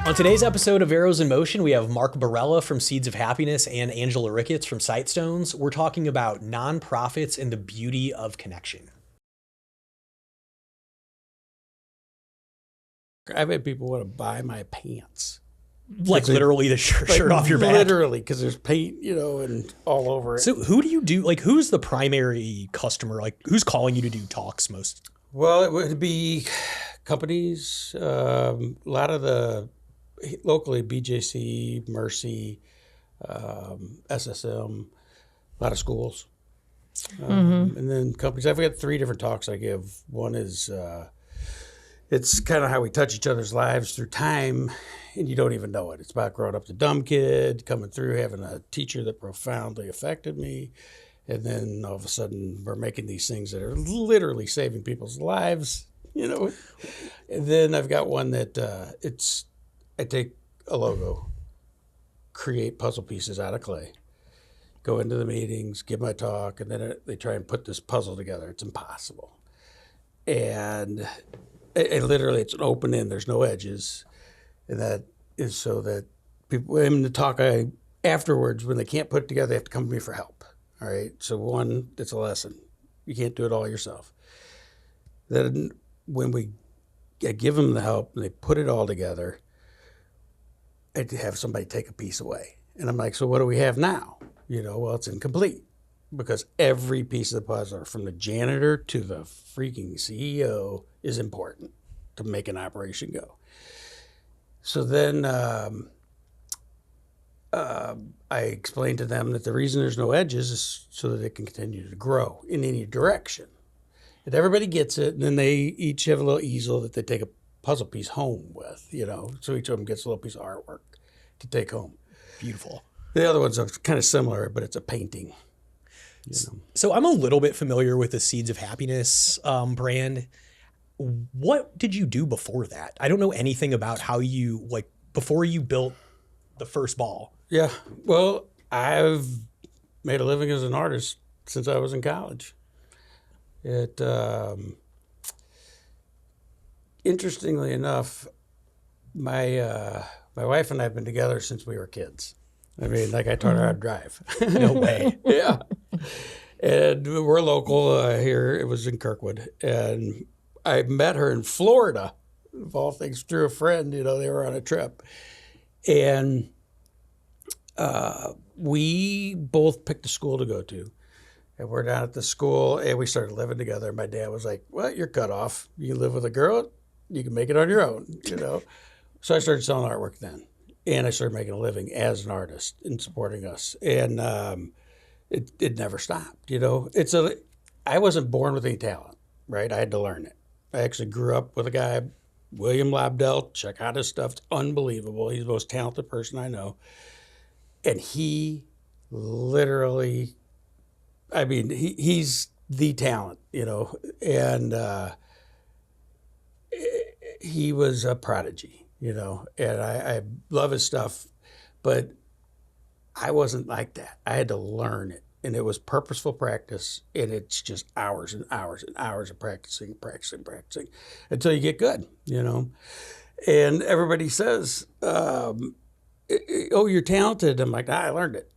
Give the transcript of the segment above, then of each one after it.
On today's episode of Arrows in Motion, we have Mark Borrela from Seeds of Happiness and Angela Ricketts from Sightstones. We're talking about nonprofits and the beauty of connection. I've had people want to buy my pants. Like literally the shirt off your back? Literally, because there's paint, and all over it. So who do you do, who's the primary customer? Who's calling you to do talks most? Well, it would be companies, a lot of the locally BJC, Mercy, SSM, a lot of schools. And then companies. I've got 3 different talks I give. One is it's kind of how we touch each other's lives through time, and you don't even know it. It's about growing up the dumb kid, coming through, having a teacher that profoundly affected me, and then all of a sudden we're making these things that are literally saving people's lives, And then I've got one that I take a logo, create puzzle pieces out of clay, go into the meetings, give my talk, and then they try and put this puzzle together. It's impossible. And literally, it's an open end. There's no edges, and that is so that people in the talk afterwards, when they can't put it together, they have to come to me for help. All right. So one, it's a lesson. You can't do it all yourself. Then when I give them the help and they put it all together, I have somebody take a piece away, and I'm like, so what do we have now? Well, it's incomplete. Because every piece of the puzzle, from the janitor to the freaking CEO, is important to make an operation go. So then I explained to them that the reason there's no edges is so that it can continue to grow in any direction. And everybody gets it, and then they each have a little easel that they take a puzzle piece home with, So each of them gets a little piece of artwork to take home. Beautiful. The other ones are kind of similar, but it's a painting. So I'm a little bit familiar with the Seeds of Happiness brand. What did you do before that? I don't know anything about how you, before you built the first ball. Yeah. Well, I've made a living as an artist since I was in college. Interestingly enough, my wife and I have been together since we were kids. I taught her how to drive. No way. Yeah. And we're local here. It was in Kirkwood. And I met her in Florida, of all things, through a friend. They were on a trip. And we both picked a school to go to. And we're down at the school, and we started living together. My dad was like, well, you're cut off. You can live with a girl. You can make it on your own, So I started selling artwork then. And I started making a living as an artist and supporting us. And it never stopped, I wasn't born with any talent, right? I had to learn it. I actually grew up with a guy, William Lobdell. Check out his stuff. It's unbelievable. He's the most talented person I know. And he literally, he's the talent, and he was a prodigy. And I love his stuff, but I wasn't like that. I had to learn it, and it was purposeful practice, and it's just hours and hours and hours of practicing until you get good, And everybody says, oh, you're talented. I'm like, I learned it,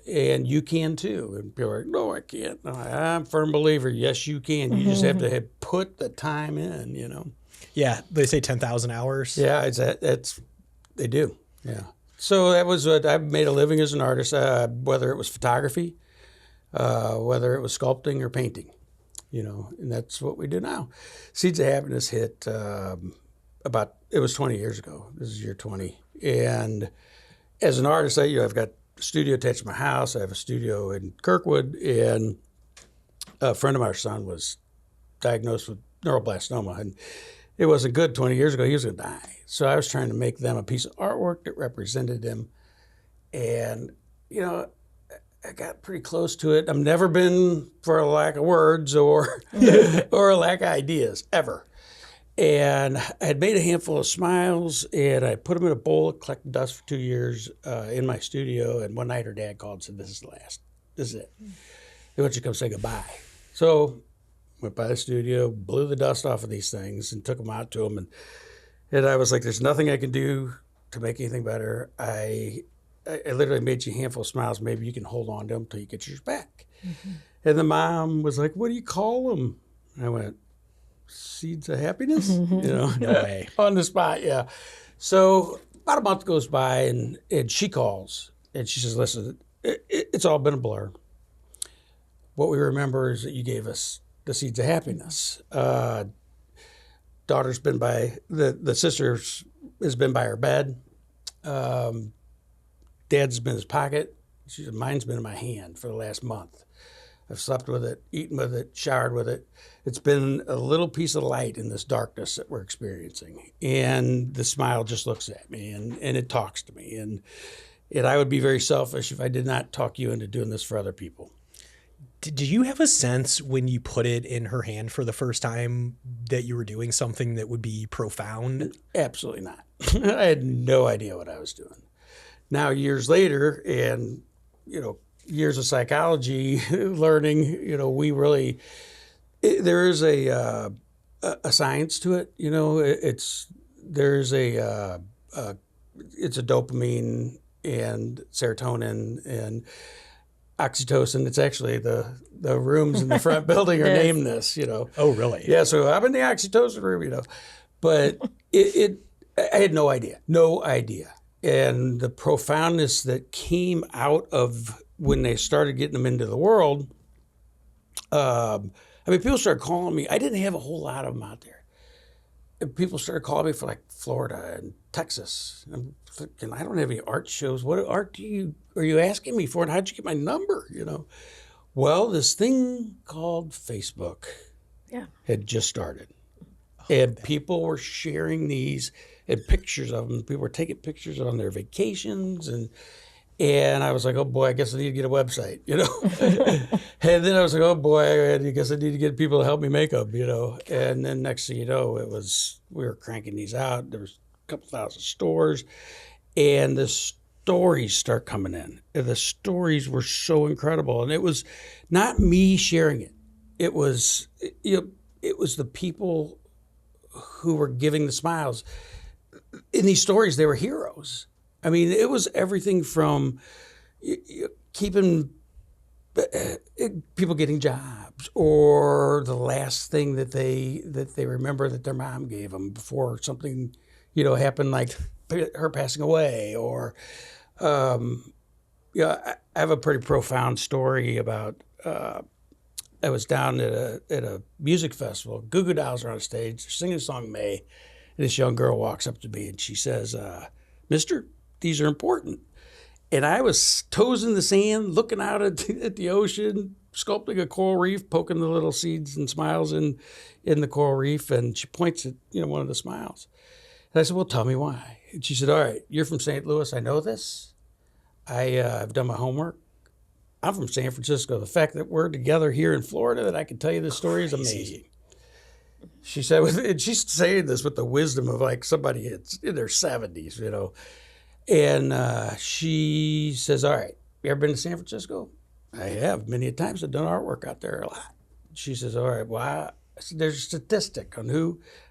and you can too. And people are like, no, I can't. I'm a firm believer. Yes, you can. You just have to put the time in, Yeah, they say 10,000 hours. Yeah, they do. Yeah. So that was what I made a living as an artist, whether it was photography, whether it was sculpting or painting, and that's what we do now. Seeds of Happiness hit it was 20 years ago. This is year 20. And as an artist, I've got a studio attached to my house. I have a studio in Kirkwood, and a friend of ours' son was diagnosed with neuroblastoma, and it wasn't good 20 years ago. He was going to die. So I was trying to make them a piece of artwork that represented him. And, I got pretty close to it. I've never been for a lack of words or or a lack of ideas, ever. And I had made a handful of smiles, and I put them in a bowl, collected dust for 2 years in my studio. And one night her dad called and said, this is the last. This is it. They want you to come say goodbye. So went by the studio, blew the dust off of these things, and took them out to him. And And I was like, there's nothing I can do to make anything better. I literally made you a handful of smiles. Maybe you can hold on to them until you get yours back. Mm-hmm. And the mom was like, what do you call them? And I went, seeds of happiness? You know, No way. On the spot, yeah. So about a month goes by, and she calls, and she says, listen, it's all been a blur. What we remember is that you gave us the seeds of happiness. Daughter's been by, the sister has been by her bed. Dad's been in his pocket. She said, mine's been in my hand for the last month. I've slept with it, eaten with it, showered with it. It's been a little piece of light in this darkness that we're experiencing. And the smile just looks at me and it talks to me. And I would be very selfish if I did not talk you into doing this for other people. Did you have a sense when you put it in her hand for the first time that you were doing something that would be profound? Absolutely not. I had no idea what I was doing. Now, years later, and, you know, years of psychology learning, you know, we really, there is a science to it. You know, it's a dopamine and serotonin and oxytocin. It's actually the rooms in the front building are named this, you know. Oh, really? Yeah. So I'm in the oxytocin room, you know, but I had no idea. And the profoundness that came out of when they started getting them into the world, I mean, people started calling me. I didn't have a whole lot of them out there. And people started calling me for like Florida and Texas. I'm thinking, I don't have any art shows. What art are you asking me for? And how'd you get my number? You know, well, this thing called Facebook had just started. And people were sharing these and pictures of them. People were taking pictures on their vacations. And I was like, oh, boy, I guess I need to get a website, you know. And then I was like, oh, boy, I guess I need to get people to help me make them, you know. And then next thing you know, we were cranking these out. There was a couple thousand stores. And the stories start coming in. And the stories were so incredible. And it was not me sharing it. It was the people who were giving the smiles. In these stories, they were heroes. I mean, it was everything from keeping people getting jobs, or the last thing that they remember that their mom gave them before something, you know, happened, like her passing away, or I have a pretty profound story about. I was down at a music festival. Goo Goo Dolls are on stage. They're singing the song May. And this young girl walks up to me and she says, Mister, these are important. And I was toes in the sand, looking out at the ocean, sculpting a coral reef, poking the little seeds and smiles in the coral reef. And she points at, you know, one of the smiles. And I said, well, tell me why. And she said, all right, you're from St. Louis. I know this. I've done my homework. I'm from San Francisco. The fact that we're together here in Florida, that I can tell you this story is amazing. She said, and she's saying this with the wisdom of like somebody in their 70s, you know. And she says, all right, you ever been to San Francisco? I have many times. I've done artwork out there a lot. She says, all right, well, I said, there's a statistic on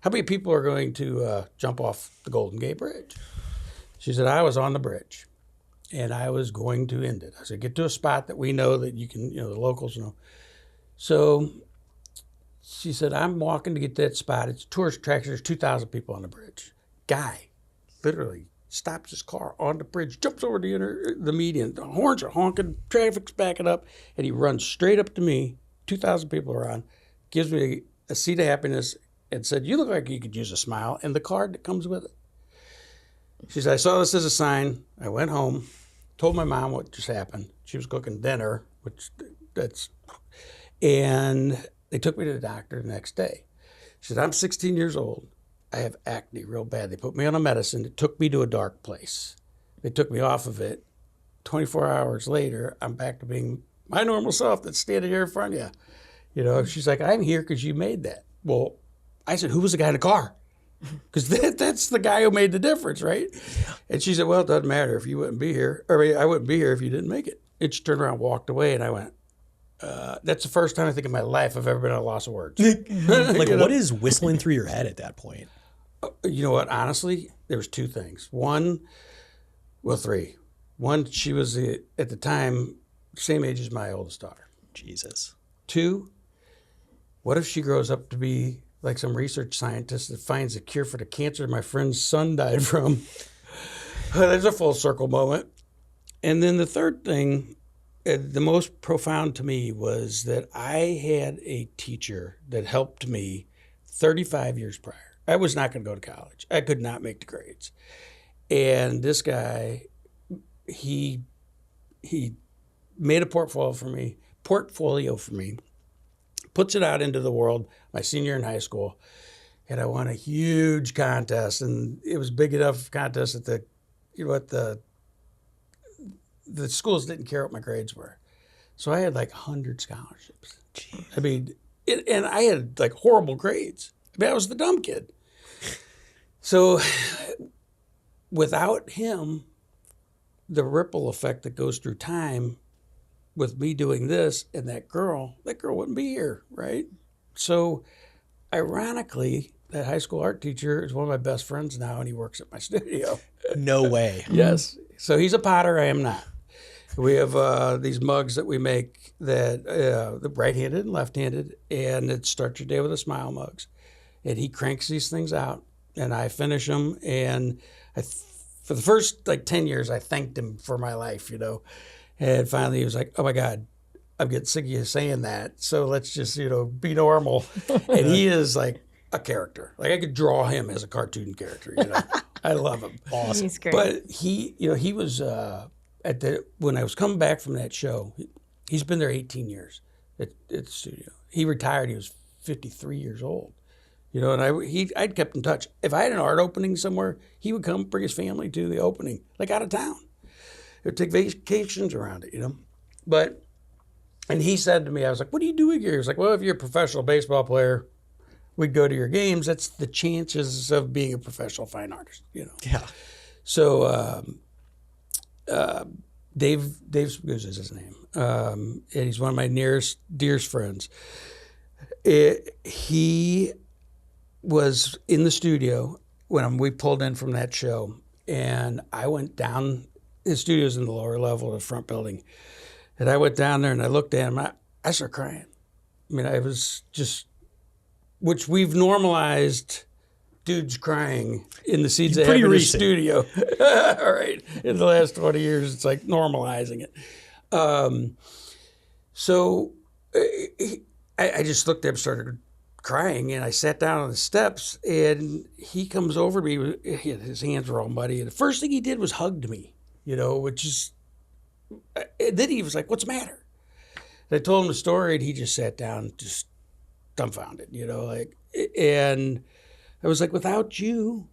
how many people are going to jump off the Golden Gate Bridge. She said, I was on the bridge. And I was going to end it. I said, get to a spot that we know that you can, you know, the locals know. So she said, I'm walking to get to that spot. It's a tourist attraction. There's 2,000 people on the bridge. Guy literally stops his car on the bridge, jumps over the median. The horns are honking, traffic's backing up, and he runs straight up to me. 2,000 people are on, gives me a seed of happiness, and said, you look like you could use a smile, and the card that comes with it. She said, I saw this as a sign. I went home, told my mom what just happened. She was cooking dinner, and they took me to the doctor the next day. She said, I'm 16 years old. I have acne real bad. They put me on a medicine that took me to a dark place. They took me off of it. 24 hours later, I'm back to being my normal self that's standing here in front of you. You know, she's like, I'm here because you made that. Well, I said, who was the guy in the car? Because that's the guy who made the difference, right? Yeah. And she said, well, it doesn't matter if you wouldn't be here. Or I wouldn't be here if you didn't make it. And she turned around and walked away, and I went, that's the first time I think in my life I've ever been at a loss of words. Like, what is whistling through your head at that point? You know what? Honestly, there was two things. Three. One, she was at the time same age as my oldest daughter. Jesus. Two, what if she grows up to be like some research scientist that finds a cure for the cancer my friend's son died from? There's a full circle moment. And then the third thing, the most profound to me, was that I had a teacher that helped me 35 years prior. I was not going to go to college. I could not make the grades. And this guy, he made a portfolio for me, puts it out into the world my senior in high school, and I won a huge contest. And it was big enough contest that the schools didn't care what my grades were. So I had like 100 scholarships. Jeez. I mean, and I had like horrible grades. I mean, I was the dumb kid. So without him, the ripple effect that goes through time with me doing this and that girl wouldn't be here, right? So ironically, that high school art teacher is one of my best friends now, and he works at my studio. No way. Yes. So he's a potter, I am not. We have these mugs that we make that the right-handed and left-handed, and it Start Your Day with a Smile mugs. And he cranks these things out, and I finish them. And for the first 10 years, I thanked him for my life, And finally, he was like, "Oh my God, I'm getting sick of you saying that. So let's just, be normal." And he is like a character. Like I could draw him as a cartoon character. I love him. Awesome. He's great. But he was when I was coming back from that show. He's been there 18 years at the studio. He retired. He was 53 years old. And I'd kept in touch. If I had an art opening somewhere, he would come bring his family to the opening, like out of town. He would take vacations around it, And he said to me, I was like, "What are you doing here?" He was like, "Well, if you're a professional baseball player, we'd go to your games. That's the chances of being a professional fine artist, Yeah. So Dave Spaguzza is his name, and he's one of my dearest friends. He was in the studio when we pulled in from that show, and I went down. His studio's in the lower level of the front building, and I went down there and I looked at him. I started crying. I mean, I was just, which we've normalized dudes crying in the seats they have in the studio. All right. In the last 20 years, it's like normalizing it. So I just looked at him, started crying, and I sat down on the steps, and he comes over to me. His hands were all muddy. And the first thing he did was hugged me, which is, and then he was like, "What's the matter?" And I told him the story, and he just sat down, just dumbfounded, and I was like, "Without you,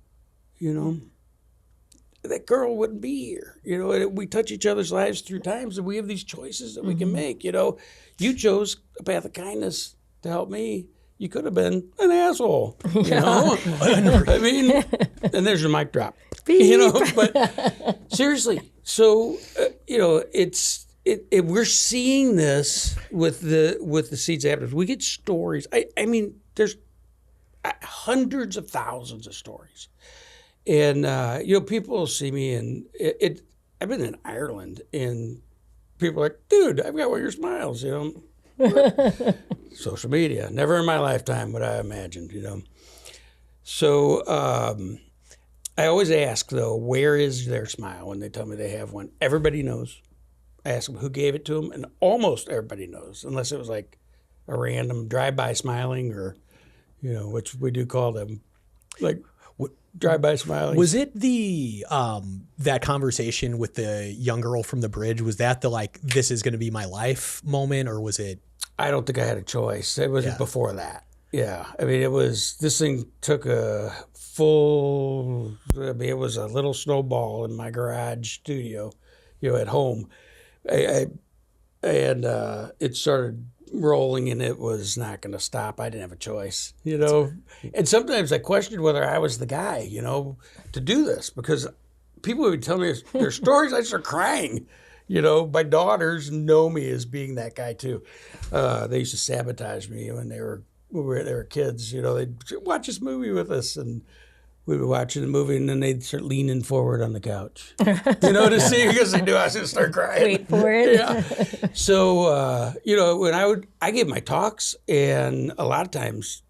that girl wouldn't be here. We touch each other's lives through times, and we have these choices that we can make. You chose a path of kindness to help me. You could have been an asshole, I mean, and there's your mic drop, but seriously. So, we're seeing this with the Seeds Adapters. We get stories. I mean, there's hundreds of thousands of stories. And, people will see me, and I've been in Ireland, and people are like, "Dude, I've got one of your smiles," Social media. Never in my lifetime would I imagined, So I always ask, though, where is their smile when they tell me they have one? Everybody knows. I ask them who gave it to them, and almost everybody knows, unless it was like a random drive-by smiling or, which we do call them, like drive-by smiling. Was it the that conversation with the young girl from the bridge? Was that the this is going to be my life moment, or was it? I don't think I had a choice. It was before that. Yeah. I mean, this thing took a full, it was a little snowball in my garage studio, at home. And it started rolling, and it was not going to stop. I didn't have a choice, And sometimes I questioned whether I was the guy, to do this, because people would tell me their stories. I start crying. My daughters know me as being that guy too. They used to sabotage me when they were kids. They'd watch this movie with us, and we'd be watching the movie, and then they'd start leaning forward on the couch, to see, because they knew I was going to start crying. Wait for it. Yeah. So, when I give my talks, and a lot of times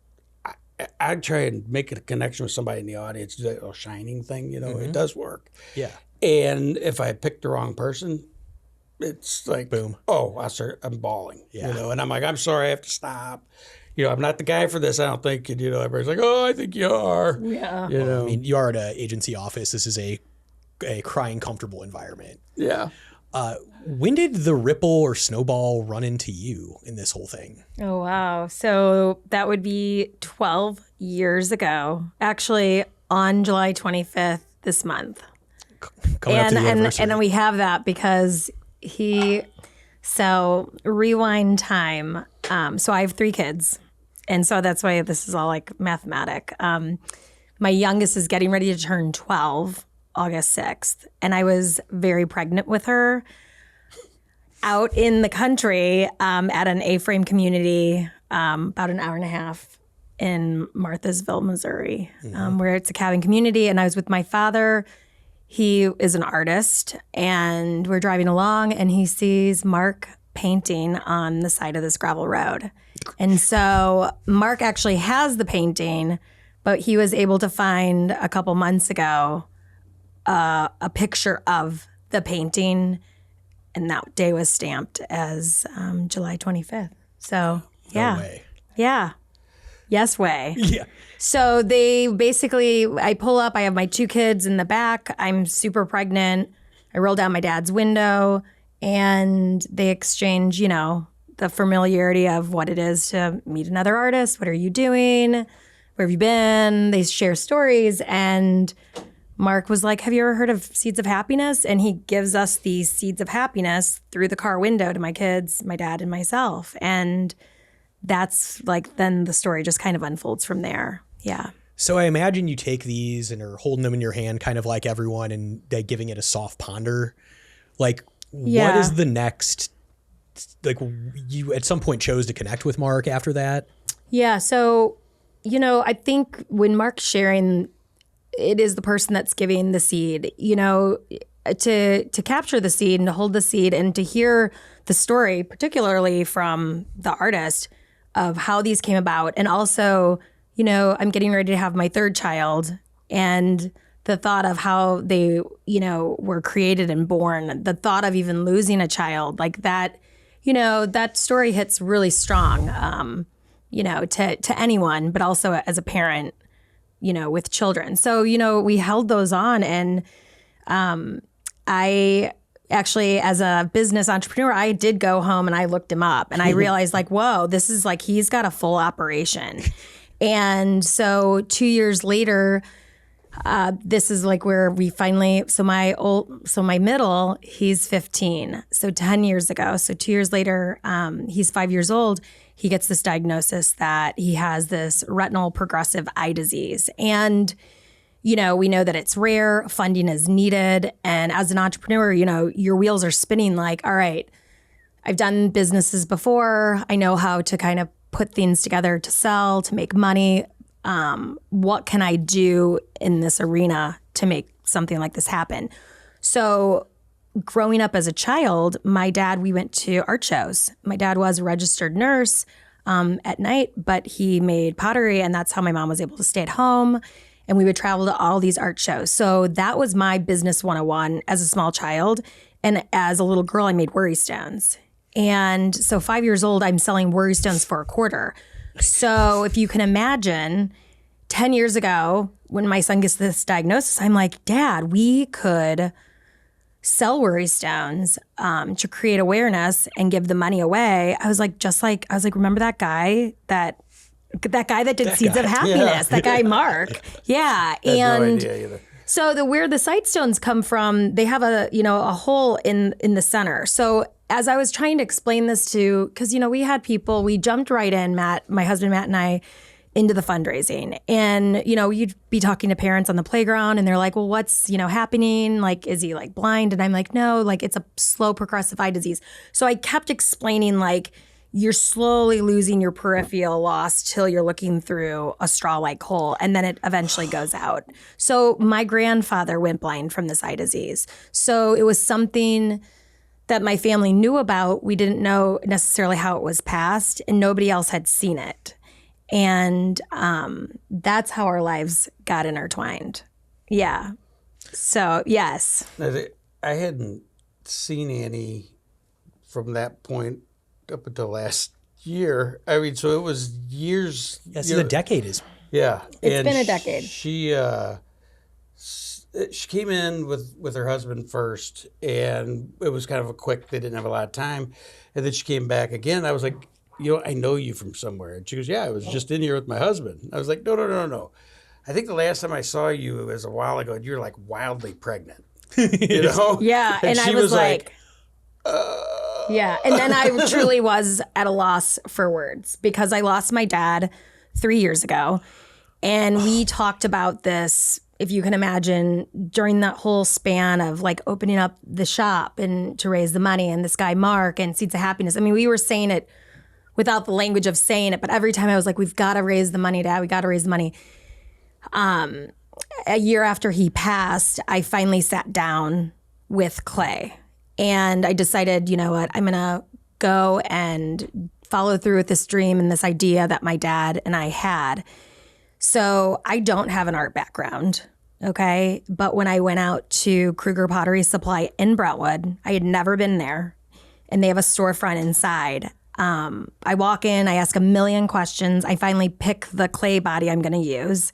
I'd try and make a connection with somebody in the audience, do that little shining thing, it does work. Yeah. And if I pick the wrong person, it's like, boom. Oh, I'm bawling, and I'm like, I'm sorry, I have to stop. I'm not the guy for this, I don't think. And, everybody's like, oh, I think you are. Yeah. I mean, you are at an agency office. This is a crying, comfortable environment. Yeah. When did the ripple or snowball run into you in this whole thing? Oh, wow. So that would be 12 years ago, actually on July 25th this month. Coming up to the anniversary. And then we have that because so rewind time. So I have 3 kids. And so that's why this is all like mathematic. My youngest is getting ready to turn 12, August 6th. And I was very pregnant with her out in the country at an A-frame community about an hour and a half in Marthasville, Missouri, where it's a cabin community. And I was with my father. He is an artist, and we're driving along, and he sees Mark painting on the side of this gravel road. And so Mark actually has the painting, but he was able to find a couple months ago a picture of the painting, and that day was stamped as July 25th. So, yeah. No way. Yeah. Yes way. Yeah. So they basically, I pull up, I have my 2 kids in the back. I'm super pregnant. I roll down my dad's window, and they exchange, the familiarity of what it is to meet another artist. What are you doing? Where have you been? They share stories. And Mark was like, have you ever heard of Seeds of Happiness? And he gives us these Seeds of Happiness through the car window to my kids, my dad, and myself. And that's like, then the story just kind of unfolds from there. Yeah. So I imagine you take these and are holding them in your hand, kind of like everyone, and giving it a soft ponder. Like, what is the next, like, you at some point chose to connect with Mark after that? Yeah. So, I think when Mark's sharing, it is the person that's giving the seed, to capture the seed and to hold the seed and to hear the story, particularly from the artist, of how these came about. And also, I'm getting ready to have my 3rd child, and the thought of how they, were created and born, the thought of even losing a child like that, that story hits really strong, to anyone, but also as a parent, with children. So, we held those on, and I actually, as a business entrepreneur, I did go home and I looked him up, and I realized like, whoa, this is like, he's got a full operation. And so 2 years later, this is like where we finally, so my middle, he's 15. So 10 years ago, so 2 years later, he's 5 years old. He gets this diagnosis that he has this retinal progressive eye disease. And, we know that it's rare, funding is needed. And as an entrepreneur, your wheels are spinning like, all right, I've done businesses before. I know how to kind of put things together to sell, to make money. What can I do in this arena to make something like this happen? So growing up as a child, my dad, we went to art shows. My dad was a registered nurse at night, but he made pottery, and that's how my mom was able to stay at home. And we would travel to all these art shows. So that was my business 101 as a small child. And as a little girl, I made worry stones. And so 5 years old, I'm selling worry stones for $0.25. So if you can imagine, 10 years ago, when my son gets this diagnosis, I'm like, Dad, we could sell worry stones to create awareness and give the money away. I was like, remember that guy that did Seeds of Happiness, that guy Mark. Yeah. I had no idea either. So where the side stones come from, they have a hole in the center. So as I was trying to explain this to, because we had people, we jumped right in, Matt, my husband Matt and I, into the fundraising. And you'd be talking to parents on the playground, and they're like, well, what's happening? Like, is he like blind? And I'm like, no, like it's a slow progressive eye disease. So I kept explaining like, you're slowly losing your peripheral loss till you're looking through a straw-like hole, and then it eventually goes out. So my grandfather went blind from this eye disease. So it was something that my family knew about. We didn't know necessarily how it was passed, and nobody else had seen it. And that's how our lives got intertwined. Yeah. So, yes. I hadn't seen Annie from that point up until last year. I mean, so it was years. Yes, a decade is. Yeah. It's been a decade. She came in with her husband first, and it was kind of a quick, they didn't have a lot of time. And then she came back again. I was like, I know you from somewhere. And she goes, yeah, I was just in here with my husband. I was like, no. I think the last time I saw you was a while ago, and you were like wildly pregnant. You know? Yeah. And I was like yeah. And then I truly was at a loss for words because I lost my dad 3 years ago. And we talked about this, if you can imagine, during that whole span of like opening up the shop and to raise the money, and this guy, Mark, and Seeds of Happiness. I mean, we were saying it without the language of saying it, but every time I was like, we've got to raise the money, Dad. We got to raise the money. A year after he passed, I finally sat down with Clay. And I decided, you know what, I'm going to go and follow through with this dream and this idea that my dad and I had. So I don't have an art background, okay? But when I went out to Kruger Pottery Supply in Brentwood, I had never been there, and they have a storefront inside. I walk in, I ask a million questions. I finally pick the clay body I'm going to use.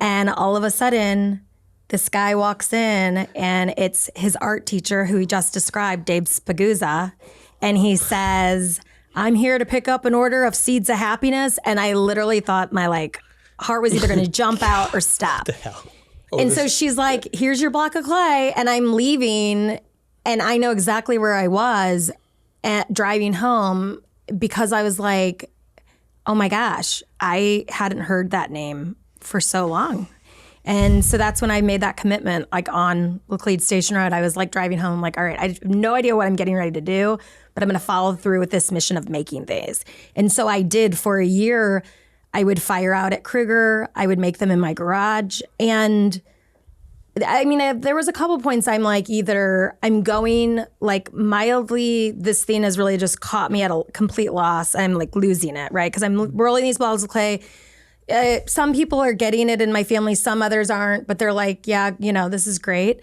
And all of a sudden, this guy walks in, and it's his art teacher who he just described, Dave Spaguzza. And he says, I'm here to pick up an order of Seeds of Happiness. And I literally thought my heart was either going to jump out or stop. What the hell? And so she's like, here's your block of clay. And I'm leaving, and I know exactly where I was driving home, because I was like, oh my gosh, I hadn't heard that name for so long. And so that's when I made that commitment, like on Laclede Station Road. I was like driving home, like, all right, I have no idea what I'm getting ready to do, but I'm going to follow through with this mission of making these. And so I did. For a year, I would fire out at Kruger. I would make them in my garage. And I mean, there was a couple points I'm like, either I'm going like mildly, this thing has really just caught me at a complete loss. I'm like losing it, right? Because I'm rolling these balls of clay. Some people are getting it in my family, some others aren't, but they're like, yeah, this is great.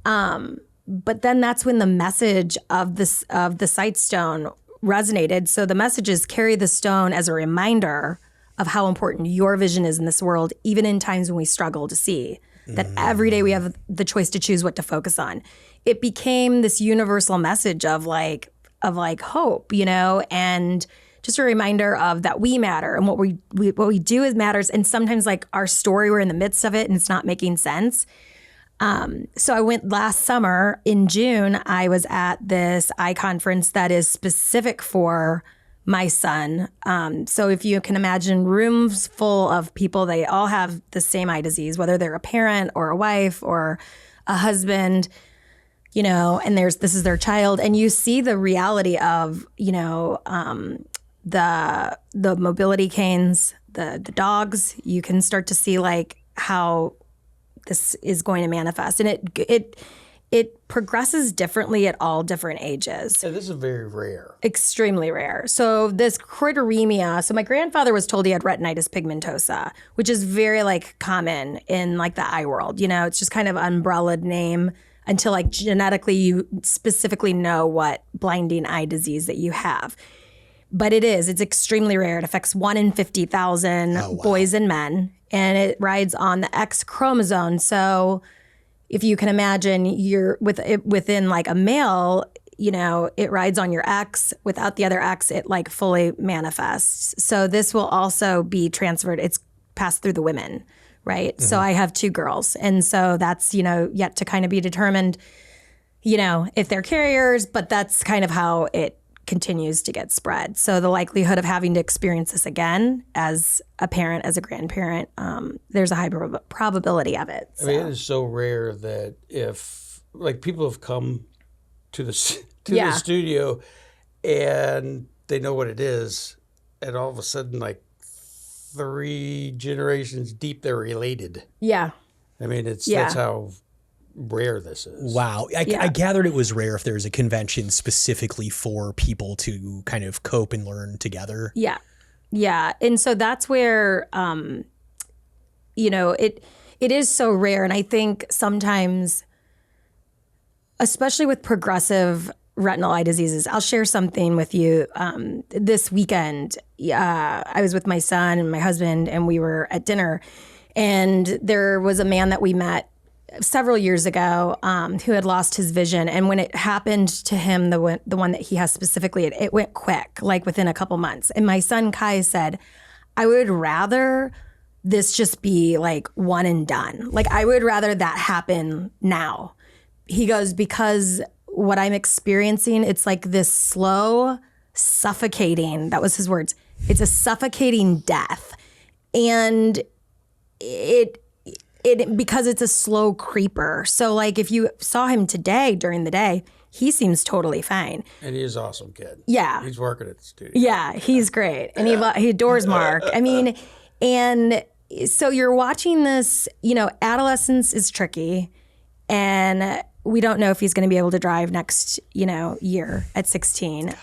But then that's when the message of the sight stone resonated. So the message is, carry the stone as a reminder of how important your vision is in this world, even in times when we struggle to see. That every day we have the choice to choose what to focus on. It became this universal message of hope, and just a reminder of that we matter, and what we do is matters. And sometimes like our story, we're in the midst of it and it's not making sense. So I went last summer in June. I was at this eye conference that is specific for my son. So if you can imagine, rooms full of people, they all have the same eye disease, whether they're a parent or a wife or a husband, and this is their child. And you see the reality of, the mobility canes, the dogs. You can start to see like how this is going to manifest. And it progresses differently at all different ages. Yeah, this is very rare. Extremely rare. So this choroideremia, so my grandfather was told he had retinitis pigmentosa, which is very like common in like the eye world. It's just kind of umbrellaed name until like genetically you specifically know what blinding eye disease that you have. But it's extremely rare. It affects 1 in 50,000 boys and men, and it rides on the X chromosome. So if you can imagine, you're within like a male, it rides on your X. Without the other X, it like fully manifests. So this will also be transferred. It's passed through the women, right? Mm-hmm. So I have 2 girls. And so that's, yet to kind of be determined, if they're carriers, but that's kind of how it continues to get spread. So the likelihood of having to experience this again as a parent, as a grandparent, there's a high probability of it. So. I mean, it is so rare that if like people have come to the studio and they know what it is, and all of a sudden, like 3 generations deep, they're related. Yeah. I mean, that's how rare this is. Wow. I gathered it was rare if there's a convention specifically for people to kind of cope and learn together. Yeah. Yeah. And so that's where, it is so rare. And I think sometimes, especially with progressive retinal eye diseases, I'll share something with you. This weekend, I was with my son and my husband, and we were at dinner. And there was a man that we met several years ago who had lost his vision. And when it happened to him, the one that he has specifically, it went quick, like within a couple months. And my son Kai said, I would rather this just be like one and done. Like, I would rather that happen now. He goes, because what I'm experiencing, it's like this slow, suffocating, that was his words, it's a suffocating death. And it because it's a slow creeper. So like if you saw him today during the day, he seems totally fine. And he's an awesome kid. Yeah. He's working at the studio. Yeah, he's great. And he adores Mark. I mean, and so you're watching this, adolescence is tricky. And we don't know if he's going to be able to drive next, year at 16,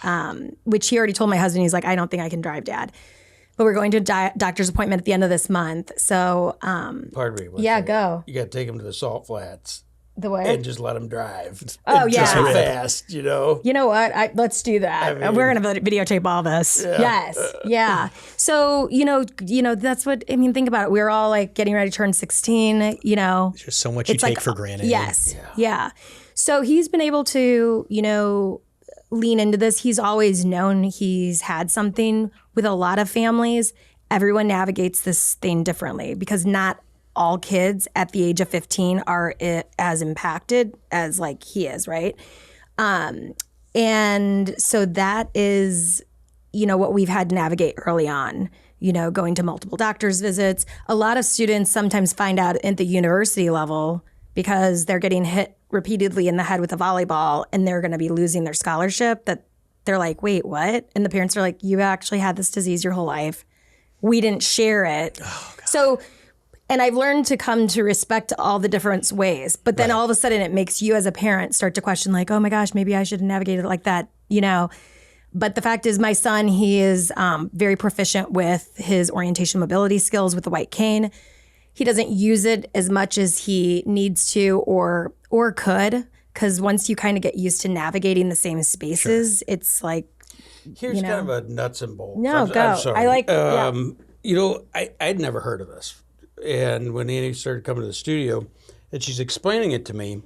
which he already told my husband. He's like, I don't think I can drive, Dad. But we're going to a doctor's appointment at the end of this month. So, pardon me. yeah, go. You got to take him to the salt flats. The what? And just let him drive. Oh, and yeah. Just fast, You know what? Let's do that. We're going to videotape all this. Yeah. Yes. Yeah. So, that's what, think about it. We're all like getting ready to turn 16, There's just so much you take for granted. Yes. Yeah. So he's been able to, lean into this. He's always known he's had something. With a lot of families, everyone navigates this thing differently because not all kids at the age of 15 are as impacted as like he is, right? And so that is, what we've had to navigate early on, going to multiple doctor's visits. A lot of students sometimes find out at the university level because they're getting hit repeatedly in the head with a volleyball and they're going to be losing their scholarship, that they're like, wait, what? And the parents are like, you actually had this disease your whole life. We didn't share it. Oh, God. So, and I've learned to come to respect all the different ways. But then all of a sudden it makes you as a parent start to question like, oh my gosh, maybe I should have navigated it like that, But the fact is my son, he is very proficient with his orientation mobility skills with the white cane. He doesn't use it as much as he needs to or could. Because once you kind of get used to navigating the same spaces, it's like, Here's kind of a nuts and bolts. No, go. I'm sorry. I like, I'd never heard of this. And when Annie started coming to the studio and she's explaining it to me,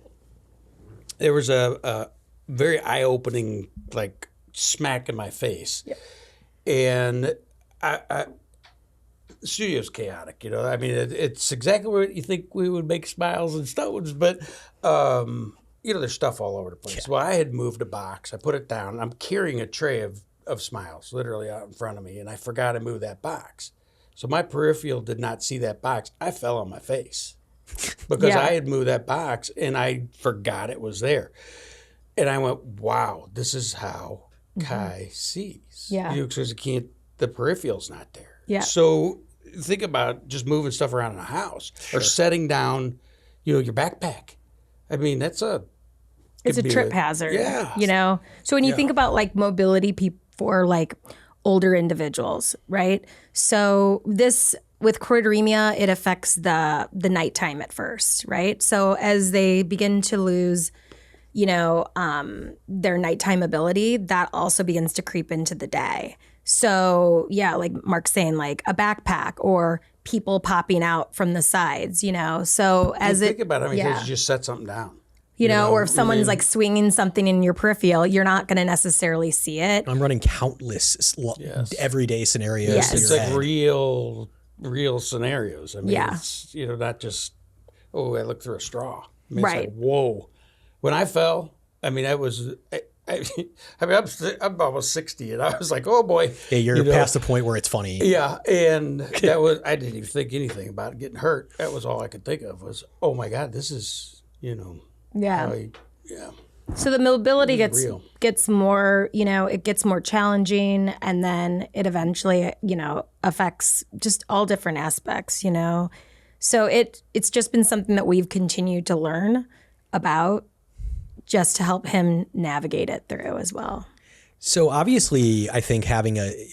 there was a very eye-opening, like, smack in my face. Yeah. And the studio's chaotic, I mean, it's exactly what you think we would make smiles and stones, but... there's stuff all over the place. Yeah. Well, I had moved a box. I put it down. I'm carrying a tray of smiles literally out in front of me, and I forgot to move that box. So my peripheral did not see that box. I fell on my face because I had moved that box, and I forgot it was there. And I went, wow, this is how Kai sees. Yeah. Because the peripheral's not there. Yeah. So think about just moving stuff around in a house or setting down, your backpack. I mean, it's a trip hazard. Yeah. So when you think about like mobility for like older individuals, right? So this with choroideremia, it affects the nighttime at first, right? So as they begin to lose, their nighttime ability, that also begins to creep into the day. So yeah, like Mark's saying, like a backpack or people popping out from the sides, So as think about how many times you just set something down. Or if someone's like swinging something in your peripheral, you're not going to necessarily see it. I'm running countless everyday scenarios. Yes. It's like real scenarios. I mean, it's, not just, I looked through a straw. I mean, right. It's like, whoa. When I fell, I mean, I'm almost 60, and I was like, oh boy. Yeah, you're past the point where it's funny. Yeah, and I didn't even think anything about getting hurt. That was all I could think of was, oh my God, this is, Yeah. So the mobility real. gets more, it gets more challenging, and then it eventually, affects just all different aspects, So it's just been something that we've continued to learn about just to help him navigate it through as well. So obviously, I think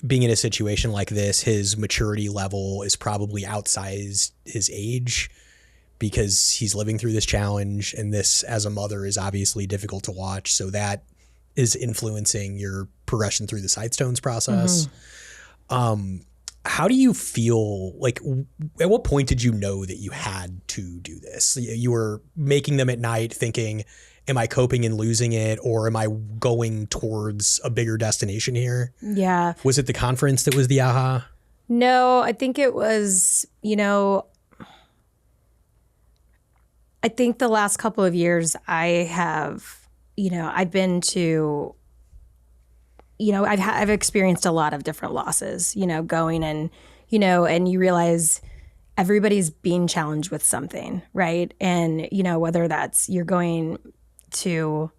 being in a situation like this, his maturity level is probably outsized his age because he's living through this challenge, and this as a mother is obviously difficult to watch. So that is influencing your progression through the Sidestones process. How do you feel, like, at what point did you know that you had to do this? You were making them at night thinking, am I coping and losing it, or am I going towards a bigger destination here? Yeah. Was it the conference that was the aha? No, I think it was, I think the last couple of years I have, I've been to, I've experienced a lot of different losses, going and, and you realize everybody's being challenged with something, right? And, whether that's you're going to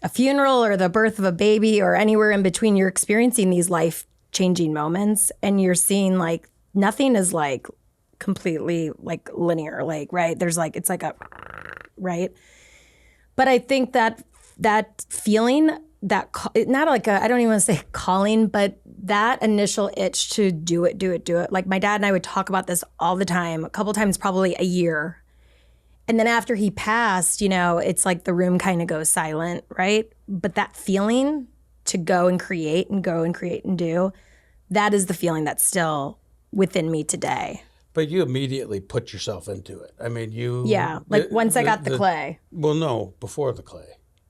a funeral or the birth of a baby or anywhere in between, you're experiencing these life-changing moments, and you're seeing like nothing is like completely like linear, like, right? There's like, it's like a, right? But I think that feeling, that not like a, I don't even want to say calling, but that initial itch to do it. Like my dad and I would talk about this all the time, a couple times, probably a year. And then after he passed, it's like the room kind of goes silent, right? But that feeling to go and create and do, that is the feeling that's still within me today. But you immediately put yourself into it. I mean, once I got the clay. Well, no, before the clay.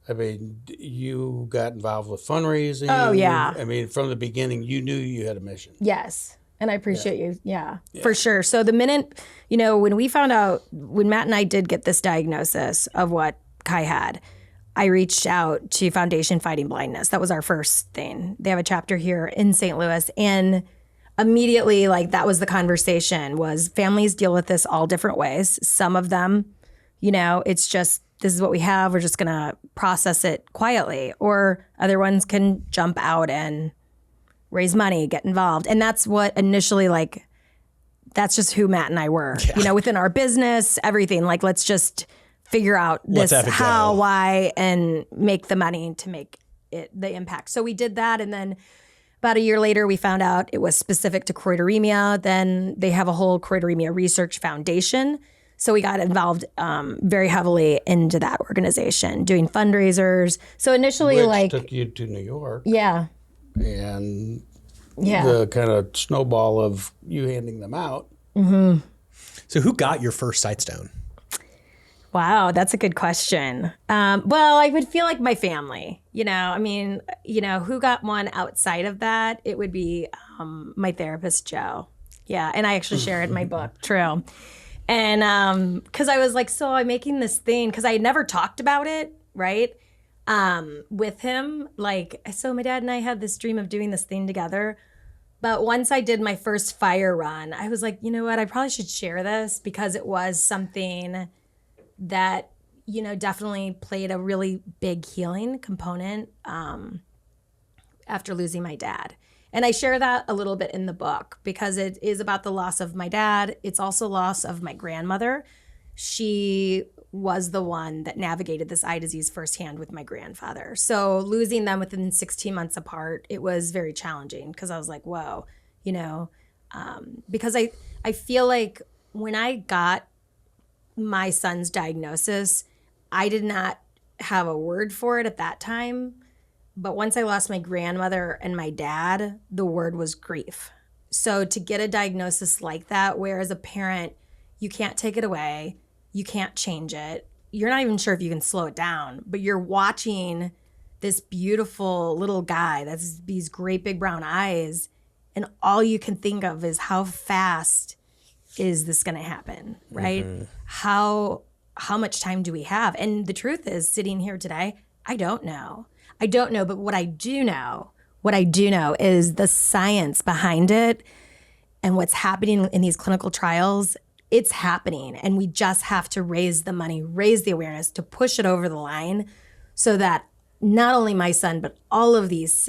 I mean, you got involved with fundraising. Oh, yeah. I mean, from the beginning, you knew you had a mission. Yes. And I appreciate you. Yeah, for sure. So the minute, when we found out, when Matt and I did get this diagnosis of what Kai had, I reached out to Foundation Fighting Blindness. That was our first thing. They have a chapter here in St. Louis. And immediately, like, that was the conversation, was families deal with this all different ways. Some of them, it's just, this is what we have. We're just going to process it quietly. Or other ones can jump out and raise money, get involved. And that's what initially, like, that's just who Matt and I were, within our business, everything. Like, let's just figure out this, how, why, and make the money to make it the impact. So we did that. And then about a year later, we found out it was specific to choroideremia. Then they have a whole choroideremia research foundation. So we got involved very heavily into that organization, doing fundraisers. So initially, Which took you to New York. Yeah. And the kind of snowball of you handing them out. Mm-hmm. So who got your first Sightstone? Wow, that's a good question. Well, I would feel like my family, I mean, who got one outside of that? It would be my therapist, Joe. Yeah, and I actually share it in my book, true. And because I was like, so I'm making this thing, because I had never talked about it, right? With him, like, so my dad and I had this dream of doing this thing together. But once I did my first fire run, I was like, you know what, I probably should share this, because it was something that, definitely played a really big healing component after losing my dad. And I share that a little bit in the book, because it is about the loss of my dad. It's also loss of my grandmother. She was the one that navigated this eye disease firsthand with my grandfather. So losing them within 16 months apart, it was very challenging, because I was like, whoa, because I feel like when I got my son's diagnosis, I did not have a word for it at that time. But once I lost my grandmother and my dad, the word was grief. So to get a diagnosis like that, where as a parent, you can't take it away, you can't change it, you're not even sure if you can slow it down, but you're watching this beautiful little guy that's these great big brown eyes, and all you can think of is how fast is this going to happen, right? Mm-hmm. How much time do we have? And the truth is, sitting here today, I don't know, but what I do know is the science behind it and what's happening in these clinical trials. It's happening, and we just have to raise the money, raise the awareness to push it over the line so that not only my son, but all of these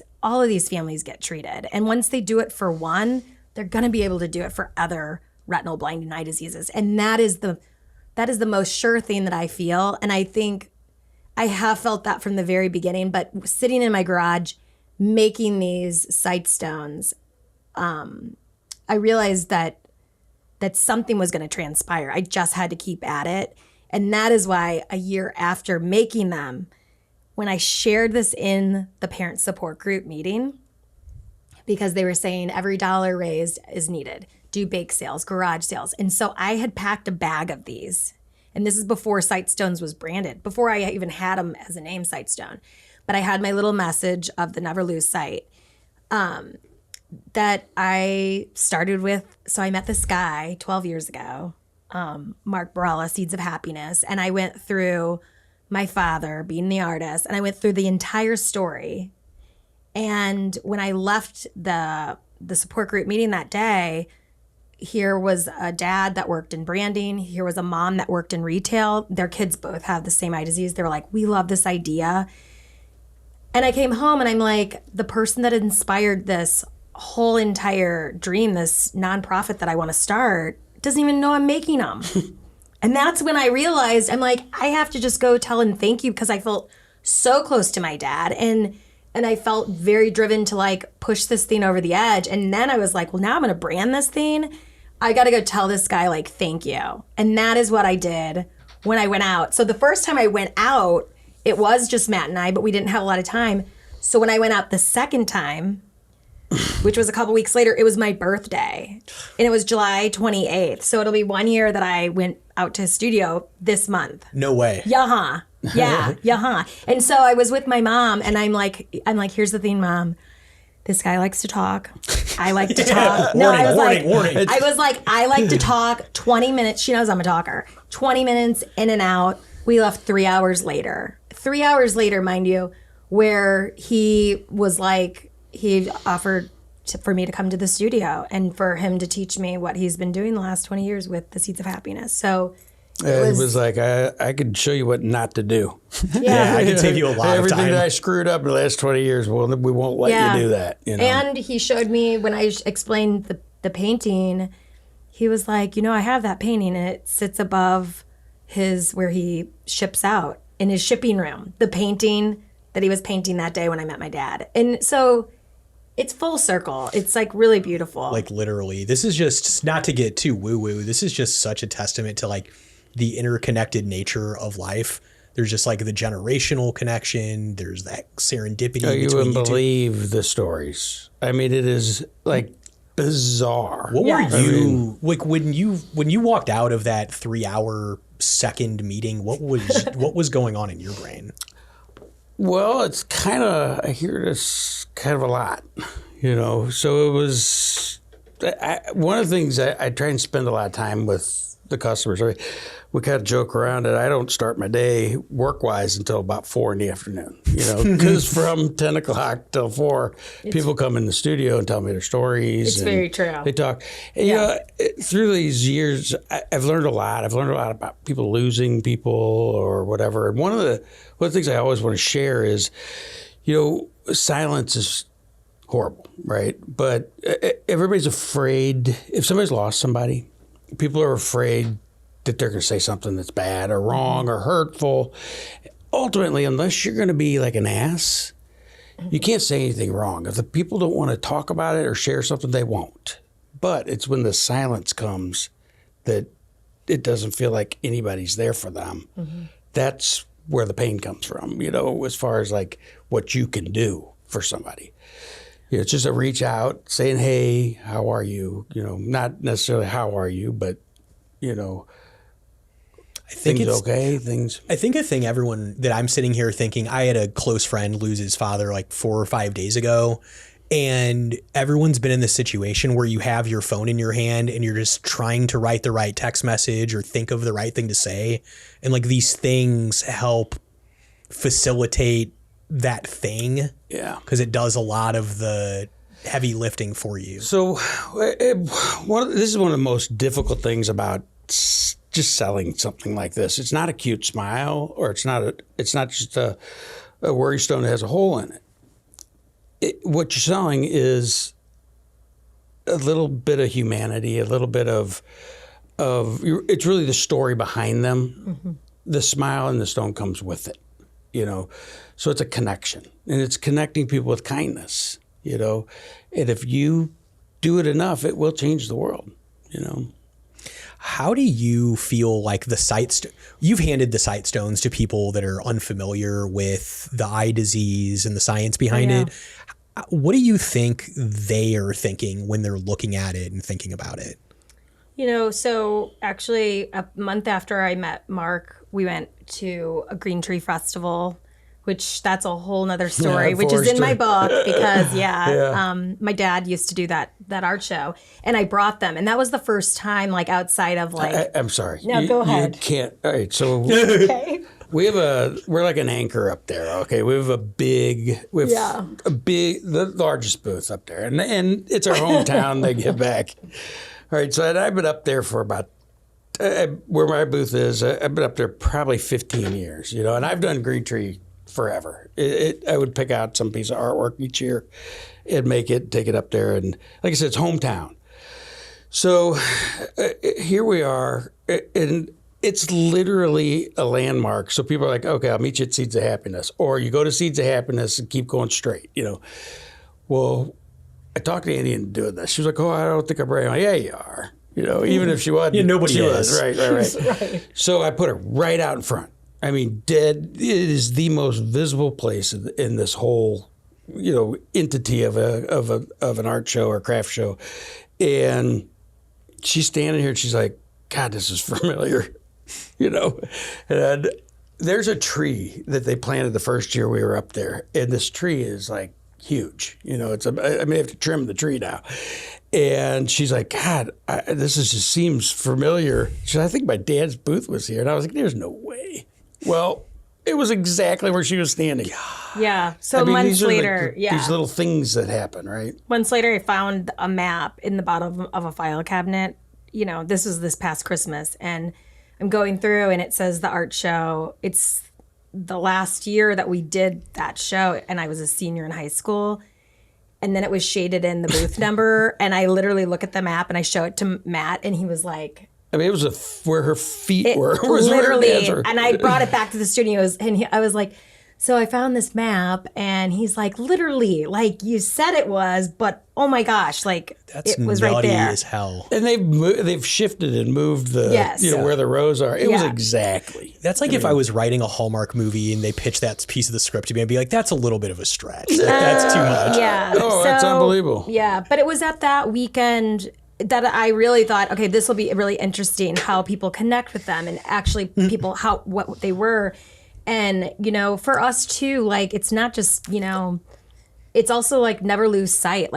families get treated. And once they do it for one, they're going to be able to do it for other retinal blinding eye diseases. And that is the most sure thing that I feel. And I think I have felt that from the very beginning, but sitting in my garage making these sight stones, I realized that something was going to transpire. I just had to keep at it. And that is why a year after making them, when I shared this in the parent support group meeting, because they were saying every dollar raised is needed, do bake sales, garage sales. And so I had packed a bag of these. And this is before Sightstones was branded, before I even had them as a name, Sightstone. But I had my little message of the Never Lose Sight that I started with. So I met this guy 12 years ago, Mark Borrela, Seeds of Happiness. And I went through my father being the artist, and I went through the entire story. And when I left the support group meeting that day, here was a dad that worked in branding. Here was a mom that worked in retail. Their kids both have the same eye disease. They were like, we love this idea. And I came home and I'm like, the person that inspired this whole entire dream, this nonprofit that I want to start, doesn't even know I'm making them. And that's when I realized, I'm like, I have to just go tell him thank you, because I felt so close to my dad. And I felt very driven to like push this thing over the edge. And then I was like, well, now I'm going to brand this thing. I got to go tell this guy like, thank you. And that is what I did when I went out. So the first time I went out, it was just Matt and I, but we didn't have a lot of time. So when I went out the second time, which was a couple weeks later, it was my birthday. And it was July 28th. So it'll be 1 year that I went out to his studio this month. No way. Yeah. And so I was with my mom, and I'm like, here's the thing, Mom. This guy likes to talk. I like to talk. Warning. I was like, I like to talk 20 minutes. She knows I'm a talker. 20 minutes in and out. We left 3 hours later. 3 hours later, mind you, where he was like, he offered for me to come to the studio and for him to teach me what he's been doing the last 20 years with the Seeds of Happiness. So it was like, I could show you what not to do. Yeah, I can save you a lot of Everything time. that I screwed up in the last 20 years, well, we won't let you do that. You know? And he showed me, when I explained the painting, he was like, I have that painting, and it sits above where he ships out in his shipping room, the painting that he was painting that day when I met my dad. And so it's full circle. It's like really beautiful. Like literally, this is just, not to get too woo-woo, this is just such a testament to like the interconnected nature of life. There's just like the generational connection. There's that serendipity. You wouldn't believe the stories. I mean, it is like bizarre. What were you like when you walked out of that 3 hour second meeting? What was going on in your brain? Well, it's kind of, I hear this kind of a lot, So it was, one of the things I try and spend a lot of time with the customers. We kind of joke around that I don't start my day work-wise until about 4 in the afternoon, because from 10 o'clock till 4, people come in the studio and tell me their stories. It's very true. They talk. And, through these years, I've learned a lot. I've learned a lot about people losing people or whatever. And one of the things I always want to share is, silence is horrible, right? But everybody's afraid. If somebody's lost somebody, people are afraid that they're going to say something that's bad or wrong or hurtful. Ultimately, unless you're going to be like an ass, you can't say anything wrong. If the people don't want to talk about it or share something, they won't. But it's when the silence comes that it doesn't feel like anybody's there for them. Mm-hmm. That's where the pain comes from, as far as like what you can do for somebody. It's just a reach out saying, hey, how are you? Not necessarily how are you, but, I think things it's okay. I think a thing everyone that I'm sitting here thinking, I had a close friend lose his father like 4 or 5 days ago. And everyone's been in this situation where you have your phone in your hand and you're just trying to write the right text message or think of the right thing to say. And like these things help facilitate that thing. Yeah. Because it does a lot of the heavy lifting for you. So this is one of the most difficult things about just just selling something like this. It's not a cute smile, or it's not just a worry stone that has a hole in it. What you're selling is a little bit of humanity, a little bit of it's really the story behind them. The smile and the stone comes with it, So it's a connection, and it's connecting people with kindness, And if you do it enough, it will change the world, How do you feel like you've handed the sight stones to people that are unfamiliar with the eye disease and the science behind it. What do you think they are thinking when they're looking at it and thinking about it? So actually a month after I met Mark, we went to a Green Tree Festival, which that's a whole nother story, which is in my book because my dad used to do that art show, and I brought them, and that was the first time outside of I'm sorry. No, go ahead. You can't. All right. So Okay. we're like an anchor up there. Okay. We have the largest booth up there, and it's our hometown. They give back. All right. So I've been up there for about where my booth is. I've been up there probably 15 years, and I've done Green Tree forever. I would pick out some piece of artwork each year and take it up there. And like I said, it's hometown. So here we are, and it's literally a landmark. So people are like, okay, I'll meet you at Seeds of Happiness. Or you go to Seeds of Happiness and keep going straight, Well, I talked to Andy into doing this. She was like, oh, I don't think I'm ready. I'm like, yeah, you are. Even if she wasn't. Nobody she is. was. Right. So I put her right out in front. I mean, dead. It is the most visible place in this whole, entity of an art show or craft show, and she's standing here and she's like, "God, this is familiar," And there's a tree that they planted the first year we were up there, and this tree is like huge. I may have to trim the tree now. And she's like, God, this just seems familiar. She said, I think my dad's booth was here, and I was like, there's no way. Well, it was exactly where she was standing. Yeah. So months later, these little things that happen, right? Months later, I found a map in the bottom of a file cabinet. This was this past Christmas, and I'm going through, and it says the art show. It's the last year that we did that show, and I was a senior in high school. And then it was shaded in the booth number, and I literally look at the map and I show it to Matt, and he was like, I mean, it was where her feet were. Literally, and I brought it back to the studios, and I was like, so I found this map, and he's like, literally, like you said it was, but oh my gosh, that's it was right there. as hell. And they've shifted and moved where the rows are. It was exactly. That's like if I was writing a Hallmark movie and they pitched that piece of the script to me, I'd be like, that's a little bit of a stretch. That's too much. Yeah. That's unbelievable. Yeah, but it was at that weekend that I really thought, okay, this will be really interesting how people connect with them and actually people what they were. And, for us too, it's not just, it's also never lose sight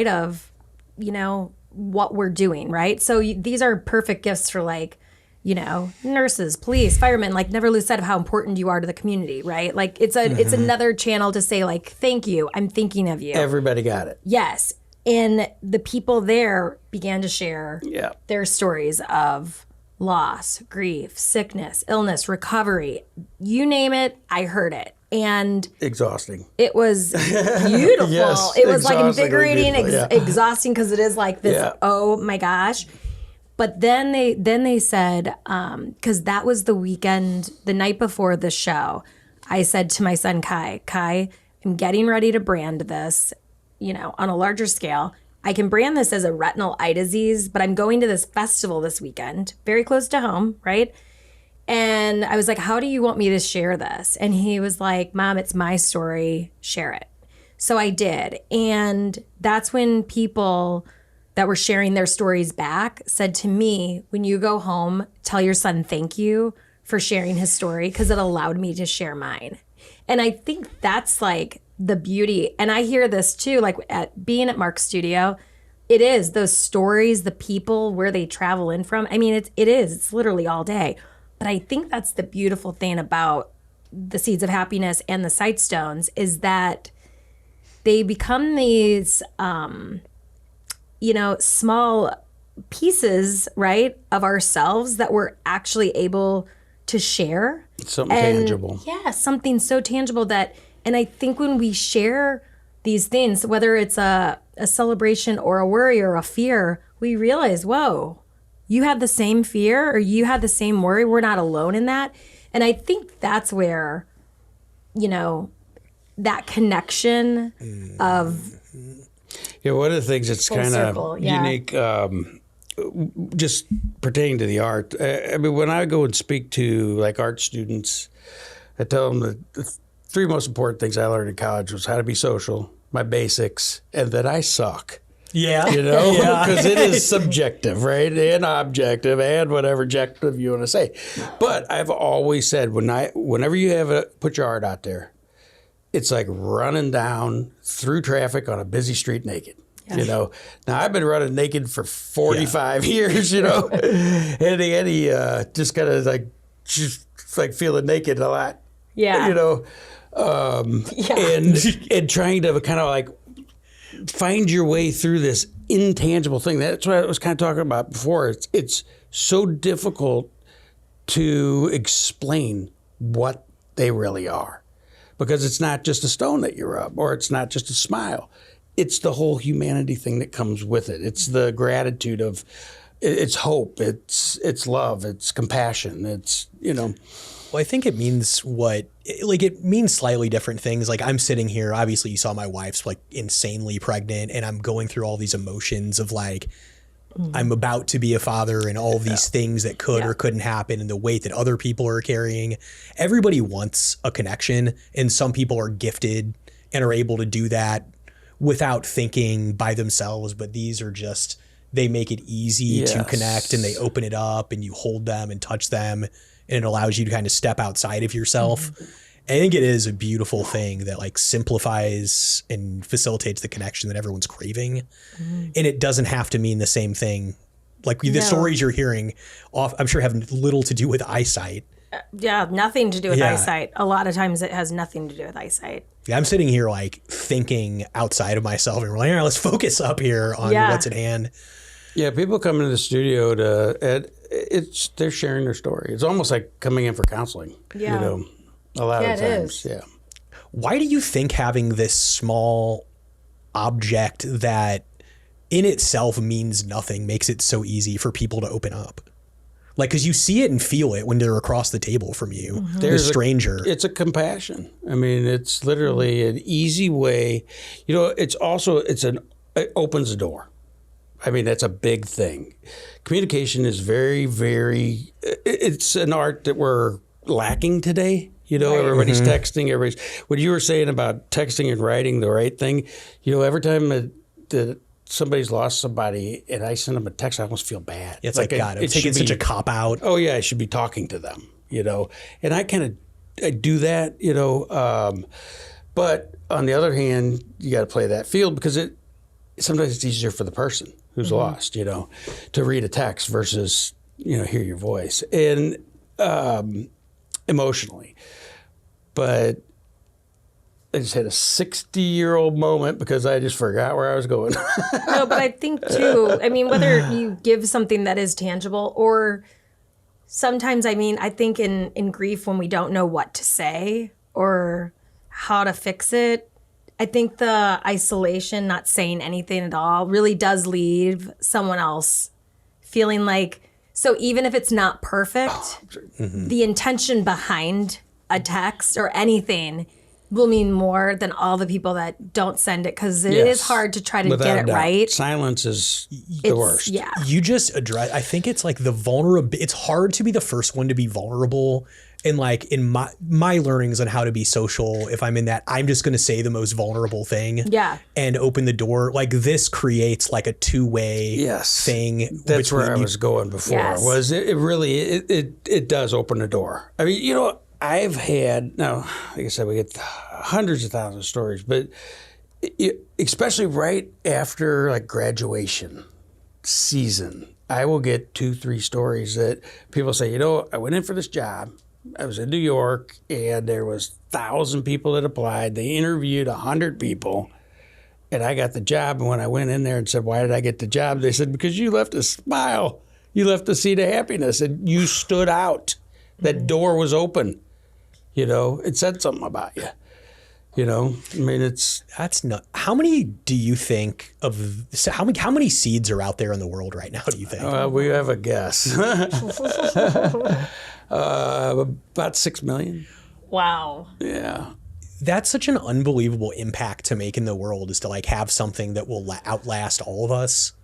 of, what we're doing, right? So these are perfect gifts for nurses, police, firemen, never lose sight of how important you are to the community, right? It's another channel to say thank you, I'm thinking of you. Everybody got it. Yes. And the people there began to share their stories of loss, grief, sickness, illness, recovery, you name it, I heard it. And exhausting. It was beautiful. Yes, it was invigorating, exhausting because it is this, oh my gosh. But then they said, because that was the weekend, the night before the show, I said to my son, Kai, I'm getting ready to brand this, on a larger scale. I can brand this as a retinal eye disease, but I'm going to this festival this weekend, very close to home, right? And I was like, how do you want me to share this? And he was like, Mom, it's my story, share it. So I did. And that's when people that were sharing their stories back said to me, when you go home, tell your son thank you for sharing his story because it allowed me to share mine. And I think that's the beauty. And I hear this too, at being at Mark's studio, it is those stories, the people, where they travel in from. I mean, it's literally all day. But I think that's the beautiful thing about the Seeds of Happiness and the Sight Stones is that they become these, small pieces, right, of ourselves that we're actually able to share. Something tangible. Yeah, something so tangible that, and I think when we share these things, whether it's a celebration or a worry or a fear, we realize, whoa, you had the same fear or you had the same worry. We're not alone in that. And I think that's where, that connection of. Yeah, one of the things that's kind of unique, just pertaining to the art. I mean, when I go and speak to like art students, I tell them that the three most important things I learned in college was how to be social, my basics, and that I suck. Yeah. Because it is subjective, right? And objective and whatever objective you want to say. But I've always said whenever you put your art out there, it's like running down through traffic on a busy street naked. Now I've been running naked for 45 years, and Eddie just kind of like feeling naked a lot. Yeah. And trying to kind of like find your way through this intangible thing. That's what I was kind of talking about before. It's so difficult to explain what they really are, because it's not just a stone that you rub, or it's not just a smile. It's the whole humanity thing that comes with it. It's the gratitude of, it's hope, it's love, it's compassion, Well, I think it means it means slightly different things. Like, I'm sitting here, obviously you saw my wife's like insanely pregnant, and I'm going through all these emotions of like, I'm about to be a father and all these things that could or couldn't happen, and the weight that other people are carrying. Everybody wants a connection, and some people are gifted and are able to do that without thinking by themselves, but these are just, they make it easy to connect, and they open it up and you hold them and touch them, and it allows you to kind of step outside of yourself. I think it is a beautiful thing that like simplifies and facilitates the connection that everyone's craving. And it doesn't have to mean the same thing. Like the stories you're hearing I'm sure have little to do with eyesight. Nothing to do with eyesight. A lot of times it has nothing to do with eyesight. Yeah, I'm sitting here like thinking outside of myself, and we're like, all right, let's focus up here on what's at hand. Yeah, people come into the studio they're sharing their story. It's almost like coming in for counseling. Yeah. A lot of times. Is. Yeah. Why do you think having this small object that in itself means nothing makes it so easy for people to open up? Like, because you see it and feel it when they're across the table from you, the stranger. It's a compassion. I mean, it's literally an easy way. It's also, it opens a door. I mean, that's a big thing. Communication is very, very, it's an art that we're lacking today. Everybody's texting. What you were saying about texting and writing the right thing, every time that somebody's lost somebody and I send them a text, I almost feel bad. It's like God, it's taking such a cop out. Oh yeah, I should be talking to them, and I do that, but on the other hand, you got to play that field, because sometimes it's easier for the person who's lost, to read a text versus, hear your voice and emotionally. But I just had a 60-year-old moment because I just forgot where I was going. No, but I think too, whether you give something that is tangible, or sometimes, I think in grief, when we don't know what to say or how to fix it, I think the isolation, not saying anything at all, really does leave someone else feeling like, so even if it's not perfect, the intention behind a text or anything will mean more than all the people that don't send it, because it is hard to try to get it right. Silence is the worst. Yeah. You just address, I think it's like the vulnerable, it's hard to be the first one to be vulnerable. And like in my learnings on how to be social, if I'm in that, I'm just going to say the most vulnerable thing and open the door. Like, this creates like a two-way thing. That's where I was going before. Was it really, it does open the door. I mean, I've had, now, like I said, we get hundreds of thousands of stories, but especially right after like graduation season, I will get 2-3 stories that people say, I went in for this job. I was in New York, and there was 1,000 people that applied. They interviewed 100 people, and I got the job. And when I went in there and said, why did I get the job? They said, because you left a smile. You left a seed of happiness and you stood out. That door was open. You know, it said something about you. You know, I mean, that's not. How many do you think of? How many seeds are out there in the world right now? Do you think? We have a guess. About 6 million. Wow. Yeah. That's such an unbelievable impact to make in the world, is to like have something that will outlast all of us.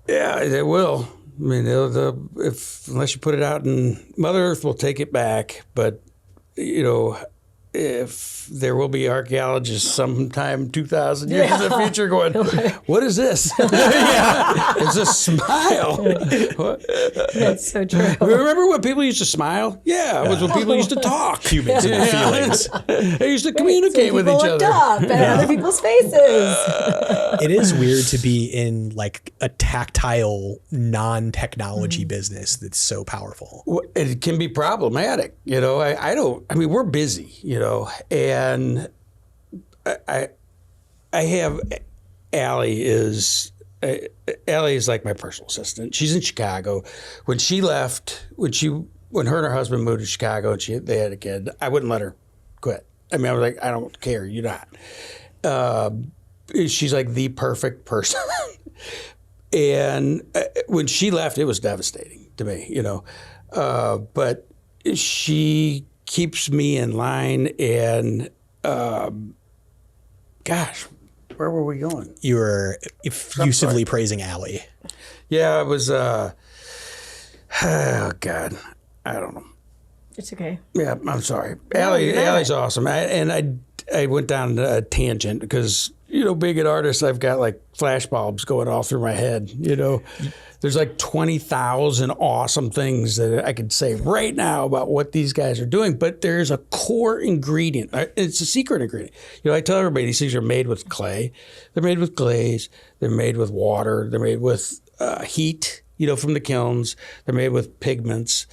Yeah, it will. I mean, unless you put it out, and Mother Earth will take it back, but you know. If there will be archaeologists sometime 2,000 years in the future going, what is this? It's a smile. That's so true. Remember when people used to smile? Yeah, it was when people used to talk. Humans and their feelings. They used to communicate with each other. Up at other people's faces. It is weird to be in like a tactile, non-technology business that's so powerful. It can be problematic. You know, I mean, we're busy, you know, and I have Allie is like my personal assistant. She's in Chicago. When she left, when her and her husband moved to Chicago and they had a kid, I wouldn't let her quit. I mean, I was like, I don't care, you're not. She's like the perfect person. And when she left, it was devastating to me, you know. But she keeps me in line, and gosh, where were we going? You were effusively praising Allie. Yeah, it was, oh God, I don't know. It's okay. Yeah, I'm sorry. Allie's awesome. I went down a tangent because, you know, being an artist, I've got like flashbulbs going all through my head, you know. There's like 20,000 awesome things that I could say right now about what these guys are doing, but there's a core ingredient. It's a secret ingredient. You know, I tell everybody these things are made with clay. They're made with glaze. They're made with water. They're made with heat, you know, from the kilns. They're made with pigments.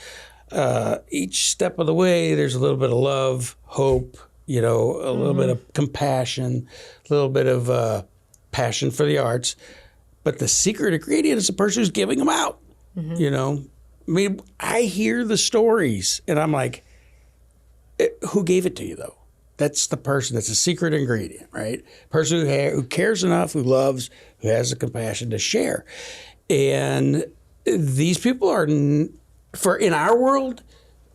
Each step of the way, there's a little bit of love, hope, you know, a little bit of compassion, a little bit of passion for the arts. But the secret ingredient is the person who's giving them out, you know. I mean, I hear the stories, and I'm like, who gave it to you, though? That's the person. That's a secret ingredient, right? Person who cares enough, who loves, who has the compassion to share. And these people are, in our world,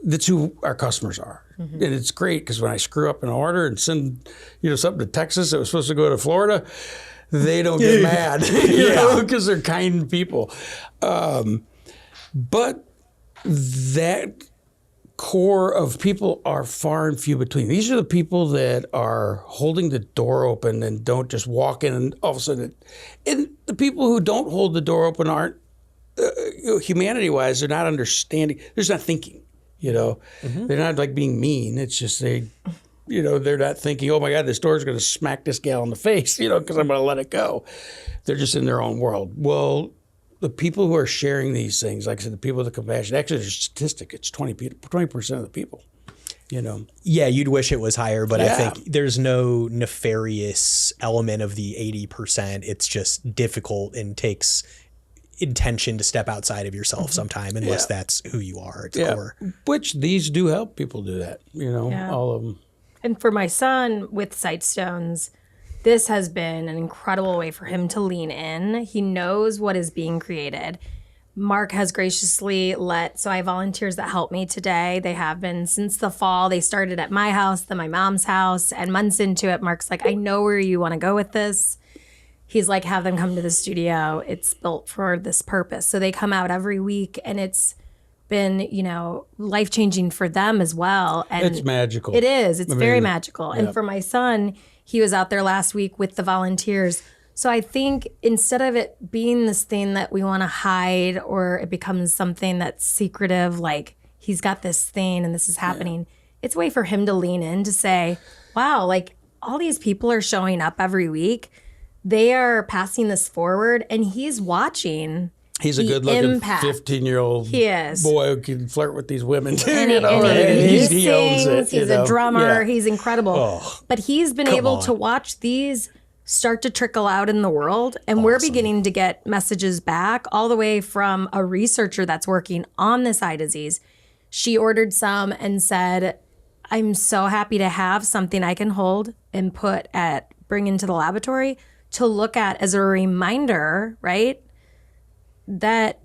that's who our customers are. And it's great because when I screw up an order and send, you know, something to Texas that was supposed to go to Florida, they don't get mad, you know, because they're kind people. But that core of people are far and few between. These are the people that are holding the door open and don't just walk in and all of a sudden. And the people who don't hold the door open aren't, humanity-wise, they're not understanding. They're just not thinking, you know. They're not like being mean. It's just they're not thinking, oh my God, this door's going to smack this gal in the face, you know, because I'm going to let it go. They're just in their own world. Well, the people who are sharing these things, like I said, the people with the compassion, actually there's a statistic, it's 20% of the people, you know. Yeah, you'd wish it was higher, but I think there's no nefarious element of the 80%. It's just difficult and takes intention to step outside of yourself sometime, unless that's who you are at the core. Which these do help people do that, you know, all of them. And for my son with Sightstones, this has been an incredible way for him to lean in. He knows what is being created. Mark has graciously so I have volunteers that help me today. They have been since the fall. They started at my house, then my mom's house, and months into it, Mark's like, I know where you want to go with this. He's like, have them come to the studio. It's built for this purpose. So they come out every week, and it's been, you know, life-changing for them as well. And it's magical. It is. It's very magical. And for my son, he was out there last week with the volunteers. So I think instead of it being this thing that we want to hide, or it becomes something that's secretive, like he's got this thing and this is happening, it's a way for him to lean in to say, wow, like all these people are showing up every week. They are passing this forward, and he's watching. He's a good-looking 15-year-old boy who can flirt with these women. And he sings, he owns it. He's a drummer. Yeah. He's incredible. But he's been able to watch these start to trickle out in the world. And we're beginning to get messages back all the way from a researcher that's working on this eye disease. She ordered some and said, I'm so happy to have something I can hold and bring into the laboratory to look at as a reminder, right? That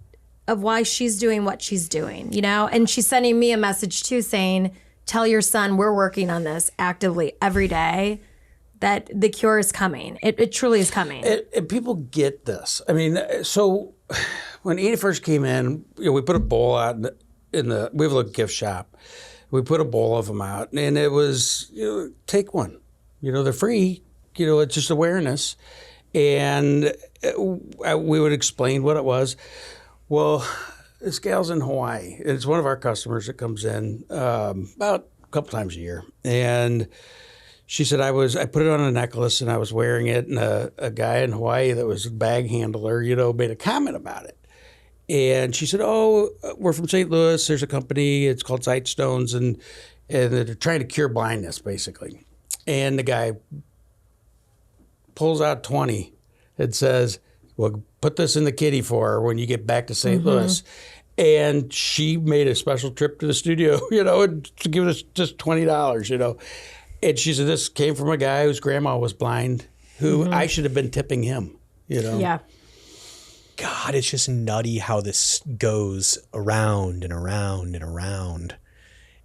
of why she's doing what she's doing, And she's sending me a message too saying, tell your son we're working on this actively every day, that the cure is coming. It truly is coming. And people get this. I mean, so when Edie first came in, we put a bowl out we have a little gift shop. We put a bowl of them out, and it was, take one. They're free. It's just awareness. And we would explain what it was. Well, this gal's in Hawaii. It's one of our customers that comes in about a couple times a year. And she said, I put it on a necklace and I was wearing it. And a guy in Hawaii that was a bag handler, made a comment about it. And she said, oh, we're from St. Louis. There's a company. It's called Sightstones. And they're trying to cure blindness, basically. And the guy pulls out 20 and says, well, put this in the kitty for her when you get back to St. Louis. And she made a special trip to the studio, to give us just $20, And she said, this came from a guy whose grandma was blind, who I should have been tipping him, Yeah. God, it's just nutty how this goes around and around and around.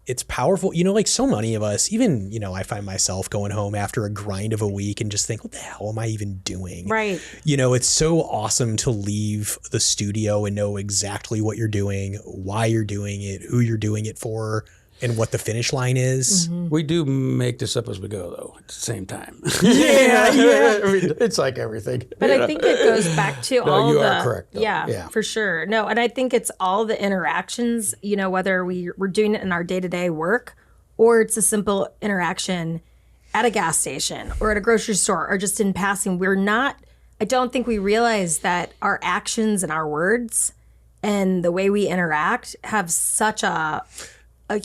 It's powerful. Like so many of us, even, I find myself going home after a grind of a week and just think, what the hell am I even doing? Right. It's so awesome to leave the studio and know exactly what you're doing, why you're doing it, who you're doing it for, and what the finish line is. We do make this up as we go, though, at the same time. Yeah. I mean, it's like everything. But I think it goes back to all you the... are correct, though. Yeah, for sure. No, and I think it's all the interactions, whether we're doing it in our day-to-day work or it's a simple interaction at a gas station or at a grocery store or just in passing. I don't think we realize that our actions and our words and the way we interact have such a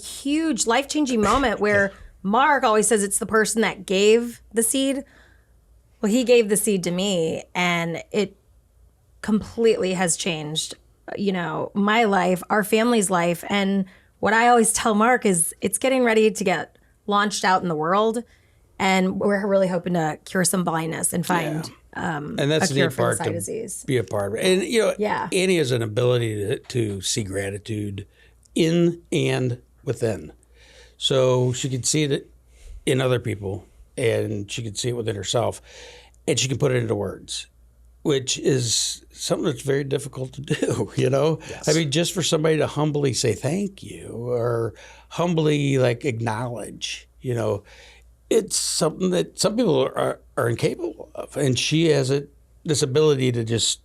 huge life-changing moment where Mark always says it's the person that gave the seed. Well, he gave the seed to me and it completely has changed, my life, our family's life. And what I always tell Mark is it's getting ready to get launched out in the world. And we're really hoping to cure some blindness and find and that's a the cure neat for part this eye to disease. be a part of it. And, Annie has an ability to see gratitude in and within. So she can see it in other people and she can see it within herself and she can put it into words, which is something that's very difficult to do, Yes. I mean, just for somebody to humbly say thank you or humbly acknowledge, it's something that some people are incapable of. And she has this ability to just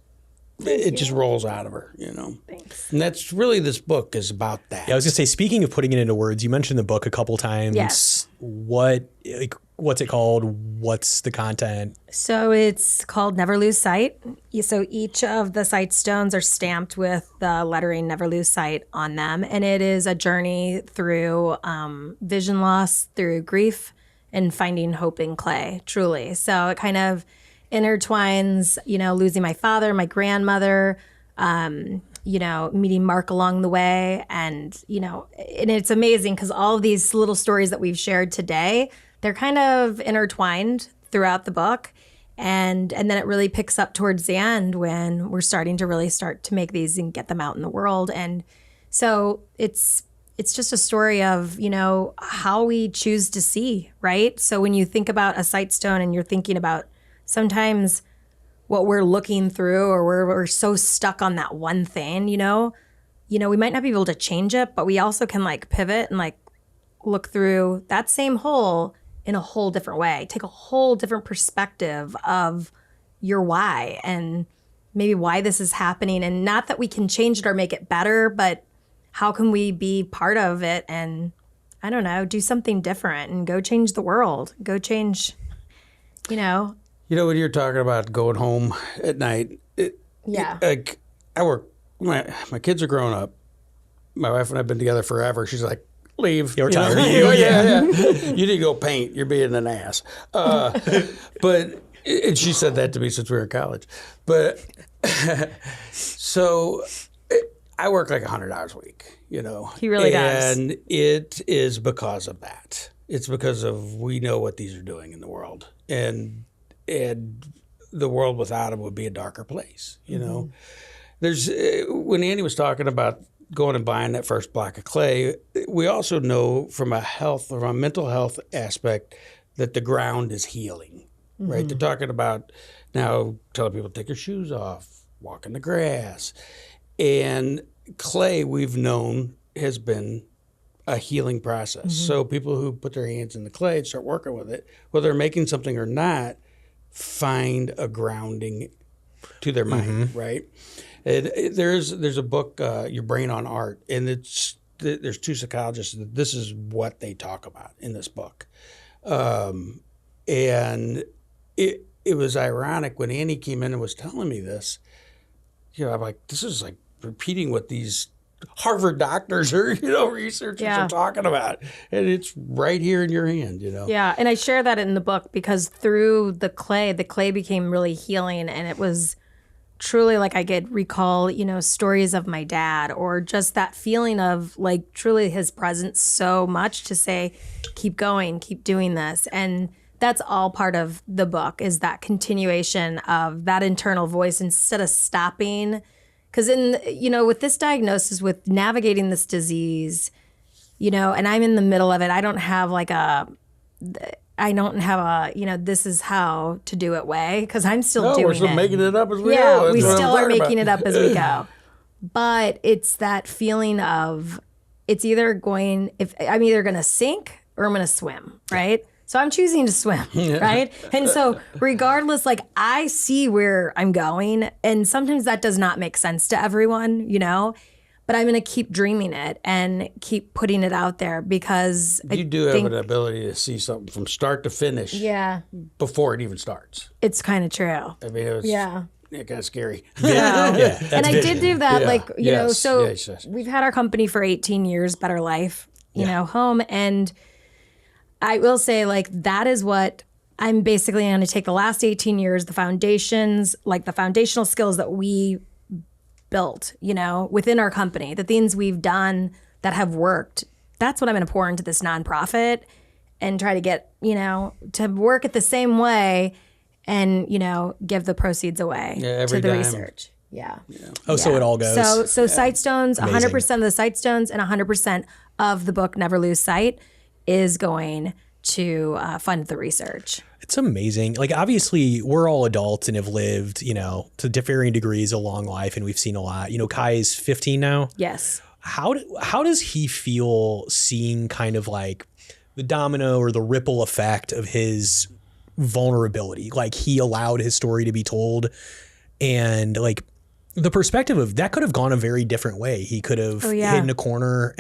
rolls out of her, Thanks. And that's really this book is about that. Yeah, I was gonna say, speaking of putting it into words, you mentioned the book a couple times. Yes. What's it called? What's the content? So it's called Never Lose Sight. So each of the sight stones are stamped with the lettering Never Lose Sight on them. And it is a journey through vision loss, through grief, and finding hope in clay, truly. So it kind of intertwines, losing my father, my grandmother, meeting Mark along the way. And it's amazing because all of these little stories that we've shared today, they're kind of intertwined throughout the book. And then it really picks up towards the end when we're starting to make these and get them out in the world. And so it's just a story of, how we choose to see, right? So when you think about a sight stone and you're thinking about sometimes what we're looking through or we're so stuck on that one thing, we might not be able to change it, but we also can pivot and look through that same hole in a whole different way, take a whole different perspective of your why and maybe why this is happening. And not that we can change it or make it better, but how can we be part of it and, I don't know, do something different and go change the world, go change, when you're talking about going home at night, I work, my kids are grown up. My wife and I have been together forever. She's like, leave. You're tired. Yeah. You need to go paint. You're being an ass. But And she said that to me since we were in college. But so I work like 100 hours a week, He really does. And it is because of that. It's because of we know what these are doing in the world. And the world without them would be a darker place, There's when Andy was talking about going and buying that first block of clay, we also know from a mental health aspect that the ground is healing, right? They're talking about now telling people to take your shoes off, walk in the grass. And clay, we've known, has been a healing process. So people who put their hands in the clay and start working with it, whether they're making something or not, find a grounding to their mind, right? And there's a book, Your Brain on Art, and there's two psychologists. This is what they talk about in this book, and it was ironic when Annie came in and was telling me this. I'm like, this is like repeating what these Harvard doctors or researchers are talking about, and it's right here in your hand. Yeah, and I share that in the book because through the clay became really healing, and it was truly like I could recall, stories of my dad or just that feeling of like truly his presence so much to say, keep going, keep doing this. And that's all part of the book is that continuation of that internal voice instead of stopping. Because with this diagnosis, with navigating this disease, and I'm in the middle of it, I don't have this is how to do it way, because I'm still doing it. We're still making it up as we go. Yeah, we still are making it up as we go. But it's that feeling of it's either going, if I'm either going to sink or I'm going to swim, right? So I'm choosing to swim, right? And so regardless, like I see where I'm going, and sometimes that does not make sense to everyone, but I'm going to keep dreaming it and keep putting it out there because you do have an ability to see something from start to finish before it even starts. It's kind of true. I mean, it was kind of scary. Yeah. And I did do that, yes. We've had our company for 18 years, Better Life, home. And I will say, like, that is what I'm basically going to take the last 18 years, the foundations, like the foundational skills that we built, within our company, the things we've done that have worked. That's what I'm going to pour into this nonprofit and try to get, to work it the same way and, give the proceeds away to the research. Yeah. Oh, so it all goes. So Sightstones, 100% of the Sightstones and 100% of the book Never Lose Sight is going to fund the research. It's amazing. Like, obviously, we're all adults and have lived, to varying degrees a long life, and we've seen a lot. Kai is 15 now. Yes. How does he feel seeing kind of like the domino or the ripple effect of his vulnerability? Like, he allowed his story to be told, and like the perspective of that could have gone a very different way. He could have hidden a corner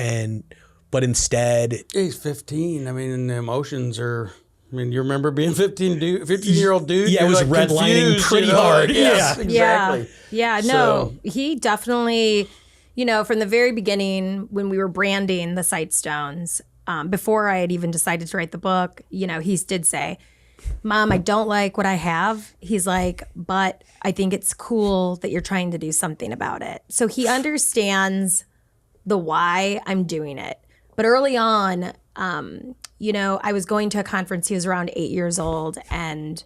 but instead, he's 15. I mean, and the emotions are. I mean, you remember being 15-year-old dude? Yeah, it was like redlining pretty hard. Yes, exactly. Yeah, no, he definitely, from the very beginning when we were branding the Sightstones, before I had even decided to write the book, he did say, Mom, I don't like what I have. He's like, but I think it's cool that you're trying to do something about it. So he understands the why I'm doing it. But early on, I was going to a conference. He was around 8 years old, and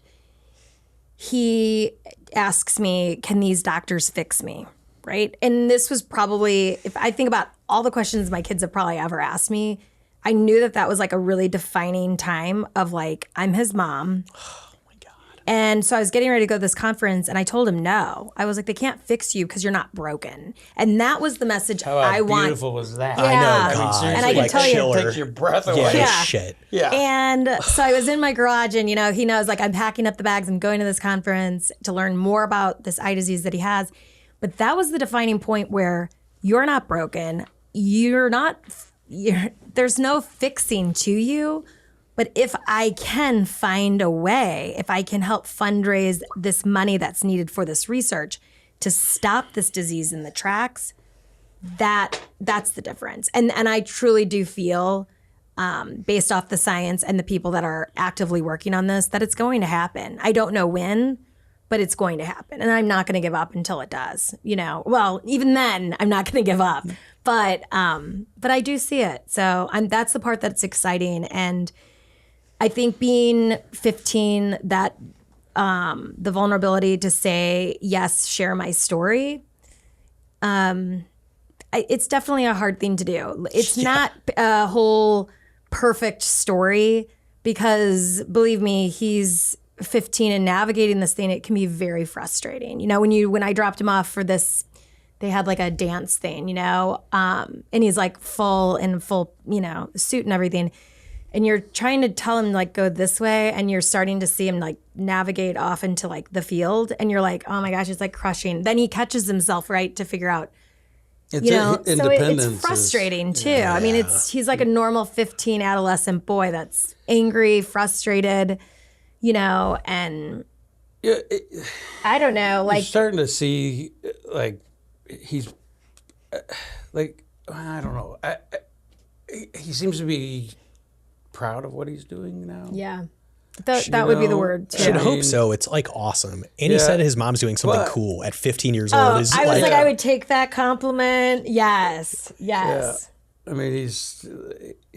he asks me, can these doctors fix me? Right. And this was probably, if I think about all the questions my kids have probably ever asked me, I knew that was like a really defining time of like, I'm his mom. And so I was getting ready to go to this conference, and I told him no. I was like, they can't fix you because you're not broken. And that was the message I want. How beautiful was that? Yeah. I know, God. And I can tell you, it takes your breath away. Yeah, shit. Yeah. And so I was in my garage, and he knows, like, I'm packing up the bags. I'm going to this conference to learn more about this eye disease that he has. But that was the defining point where you're not broken. There's no fixing to you. But if I can find a way, if I can help fundraise this money that's needed for this research to stop this disease in the tracks, that's the difference. And I truly do feel based off the science and the people that are actively working on this, that it's going to happen. I don't know when, but it's going to happen. And I'm not going to give up until it does, Well, even then, I'm not going to give up. But I do see it. So that's the part that's exciting. And I think being 15, that the vulnerability to say, yes, share my story, it's definitely a hard thing to do. It's not a whole perfect story because, believe me, he's 15 and navigating this thing, it can be very frustrating. When I dropped him off for this, they had like a dance thing, and he's like full suit and everything. And you're trying to tell him like, go this way. And you're starting to see him like navigate off into like the field. And you're like, oh my gosh, it's like crushing. Then he catches himself, right, to figure out, so it's frustrating too. Yeah. I mean, he's like a normal 15 adolescent boy that's angry, frustrated, and I don't know, like, you're starting to see like he's like, I don't know. He seems to be proud of what he's doing now. Yeah. That would be the word too. Should hope so. It's like awesome. And he said his mom's doing something cool at 15 years old. I was like, I would take that compliment. Yes. Yeah. I mean, he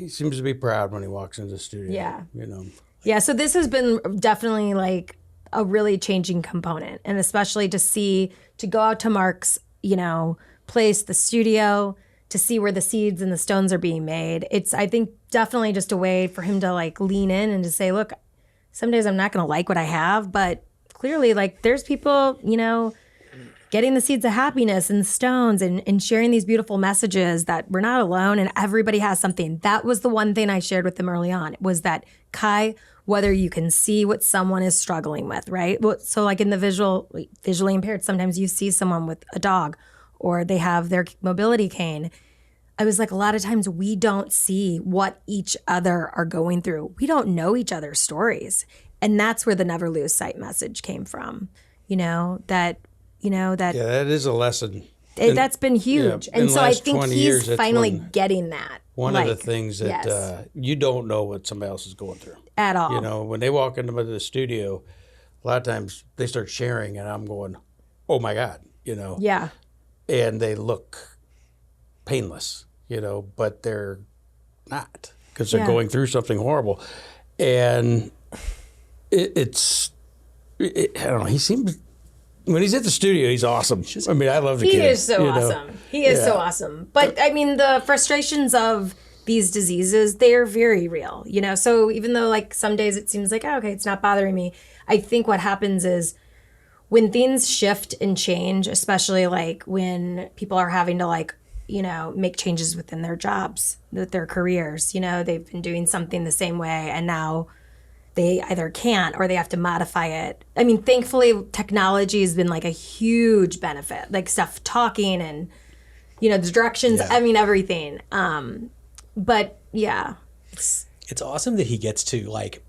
seems to be proud when he walks into the studio. Yeah. Yeah. So this has been definitely like a really changing component, and especially to go out to Mark's, place, the studio, to see where the seeds and the stones are being made. It's, I think, definitely just a way for him to like lean in and to say, look, some days I'm not going to like what I have, but clearly, like, there's people, getting the seeds of happiness and the stones and sharing these beautiful messages that we're not alone and everybody has something. That was the one thing I shared with them early on, was that, Kai, whether you can see what someone is struggling with, right? So like in the visually impaired, sometimes you see someone with a dog or they have their mobility cane. I was like, a lot of times we don't see what each other are going through. We don't know each other's stories. And that's where the never lose sight message came from, that. Yeah, that is a lesson. That's been huge. Yeah, and so I think he's finally getting that. One of the things that you don't know what somebody else is going through. At all. When they walk into the studio, a lot of times they start sharing and I'm going, oh my God, Yeah. And they look painless, but they're not, because they're going through something horrible. And I don't know, he seems, when he's at the studio, he's awesome. I mean, I love the kid. He is so awesome. He is so awesome. But I mean, the frustrations of these diseases, they are very real, So even though like some days it seems like, oh, okay, it's not bothering me, I think what happens is when things shift and change, especially like when people are having to like, make changes within their jobs, with their careers, they've been doing something the same way and now they either can't or they have to modify it. I mean, thankfully, technology has been like a huge benefit, like stuff talking and, the directions, I mean, everything. But yeah. It's awesome that he gets to like,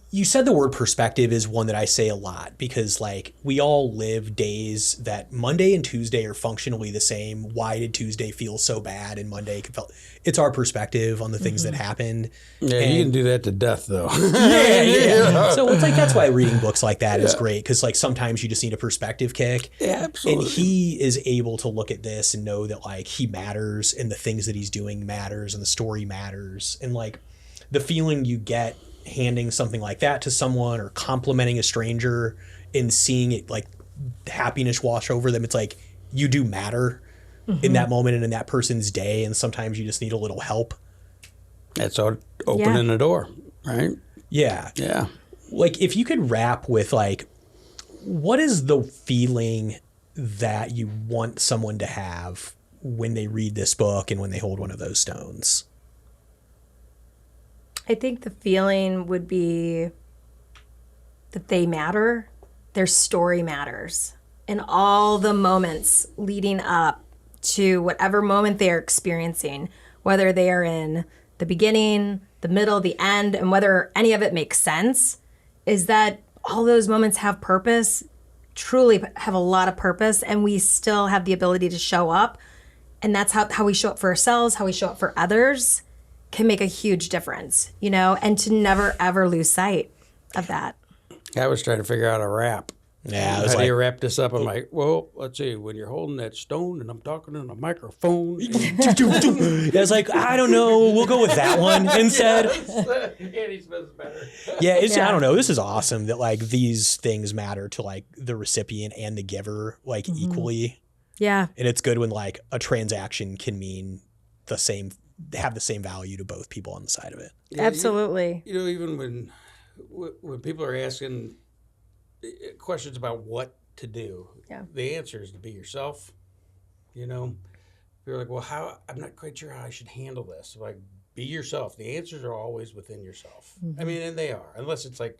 you said the word perspective is one that I say a lot because like we all live days that Monday and Tuesday are functionally the same. Why did Tuesday feel so bad and Monday felt? It's our perspective on the things that happened. Yeah, you can do that to death though. Yeah. So it's like, that's why reading books like that is great, because like sometimes you just need a perspective kick. Yeah, absolutely. And he is able to look at this and know that like he matters and the things that he's doing matters and the story matters. And like the feeling you get handing something like that to someone or complimenting a stranger and seeing it like happiness wash over them, it's like you do matter in that moment and in that person's day, and sometimes you just need a little help. That's opening the door, right? Yeah. Like if you could wrap with like, what is the feeling that you want someone to have when they read this book and when they hold one of those stones? I think the feeling would be that they matter, their story matters, and all the moments leading up to whatever moment they are experiencing, whether they are in the beginning, the middle, the end, and whether any of it makes sense, is that all those moments have purpose, truly have a lot of purpose, and we still have the ability to show up. And that's how we show up for ourselves, how we show up for others. can make a huge difference, you know, and to never ever lose sight of that. I was trying to figure out a wrap. Yeah, I was How do like, you wrap this up? I'm like, well, let's see. When you're holding that stone and I'm talking in a microphone. I was like, I don't know. We'll go with that one instead. Andy Smith's better. Yeah, I don't know. This is awesome that like these things matter to like the recipient and the giver like equally. Yeah. And it's good when like a transaction can mean have the same value to both people on the side of it. Yeah, Absolutely. You know, even when people are asking questions about what to do, the answer is to be yourself. You know, you're like, well, I'm not quite sure how I should handle this. Like, be yourself. The answers are always within yourself. I mean, and they are, unless it's like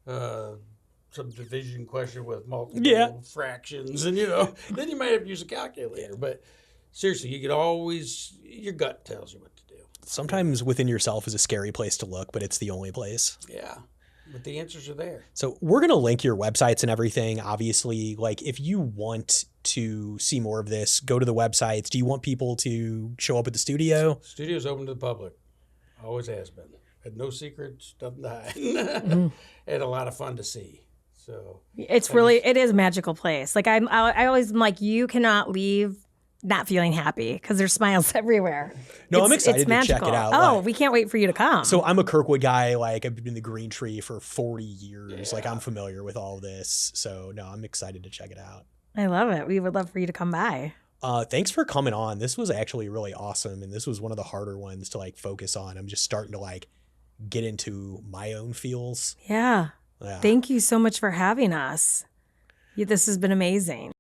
some division question with multiple fractions, and then you might have to use a calculator. But seriously, you could always, your gut tells you what to do. Sometimes within yourself is a scary place to look, but it's the only place. Yeah. But the answers are there. So we're going to link your websites and everything. Obviously, like if you want to see more of this, go to the websites. Do you want people to show up at the studio? Studio's open to the public. Always has been. Had no secrets, nothing to hide. And a lot of fun to see. So it is a magical place. Like I always am like, you cannot leave not feeling happy because there's smiles everywhere. No, I'm excited to check it out. Oh, we can't wait for you to come. So I'm a Kirkwood guy. Like I've been in the Green Tree for 40 years. Like I'm familiar with all this. So no, I'm excited to check it out. I love it. We would love for you to come by. Thanks for coming on. This was actually really awesome. And this was one of the harder ones to like focus on. I'm just starting to like get into my own feels. Yeah. Thank you so much for having us. This has been amazing.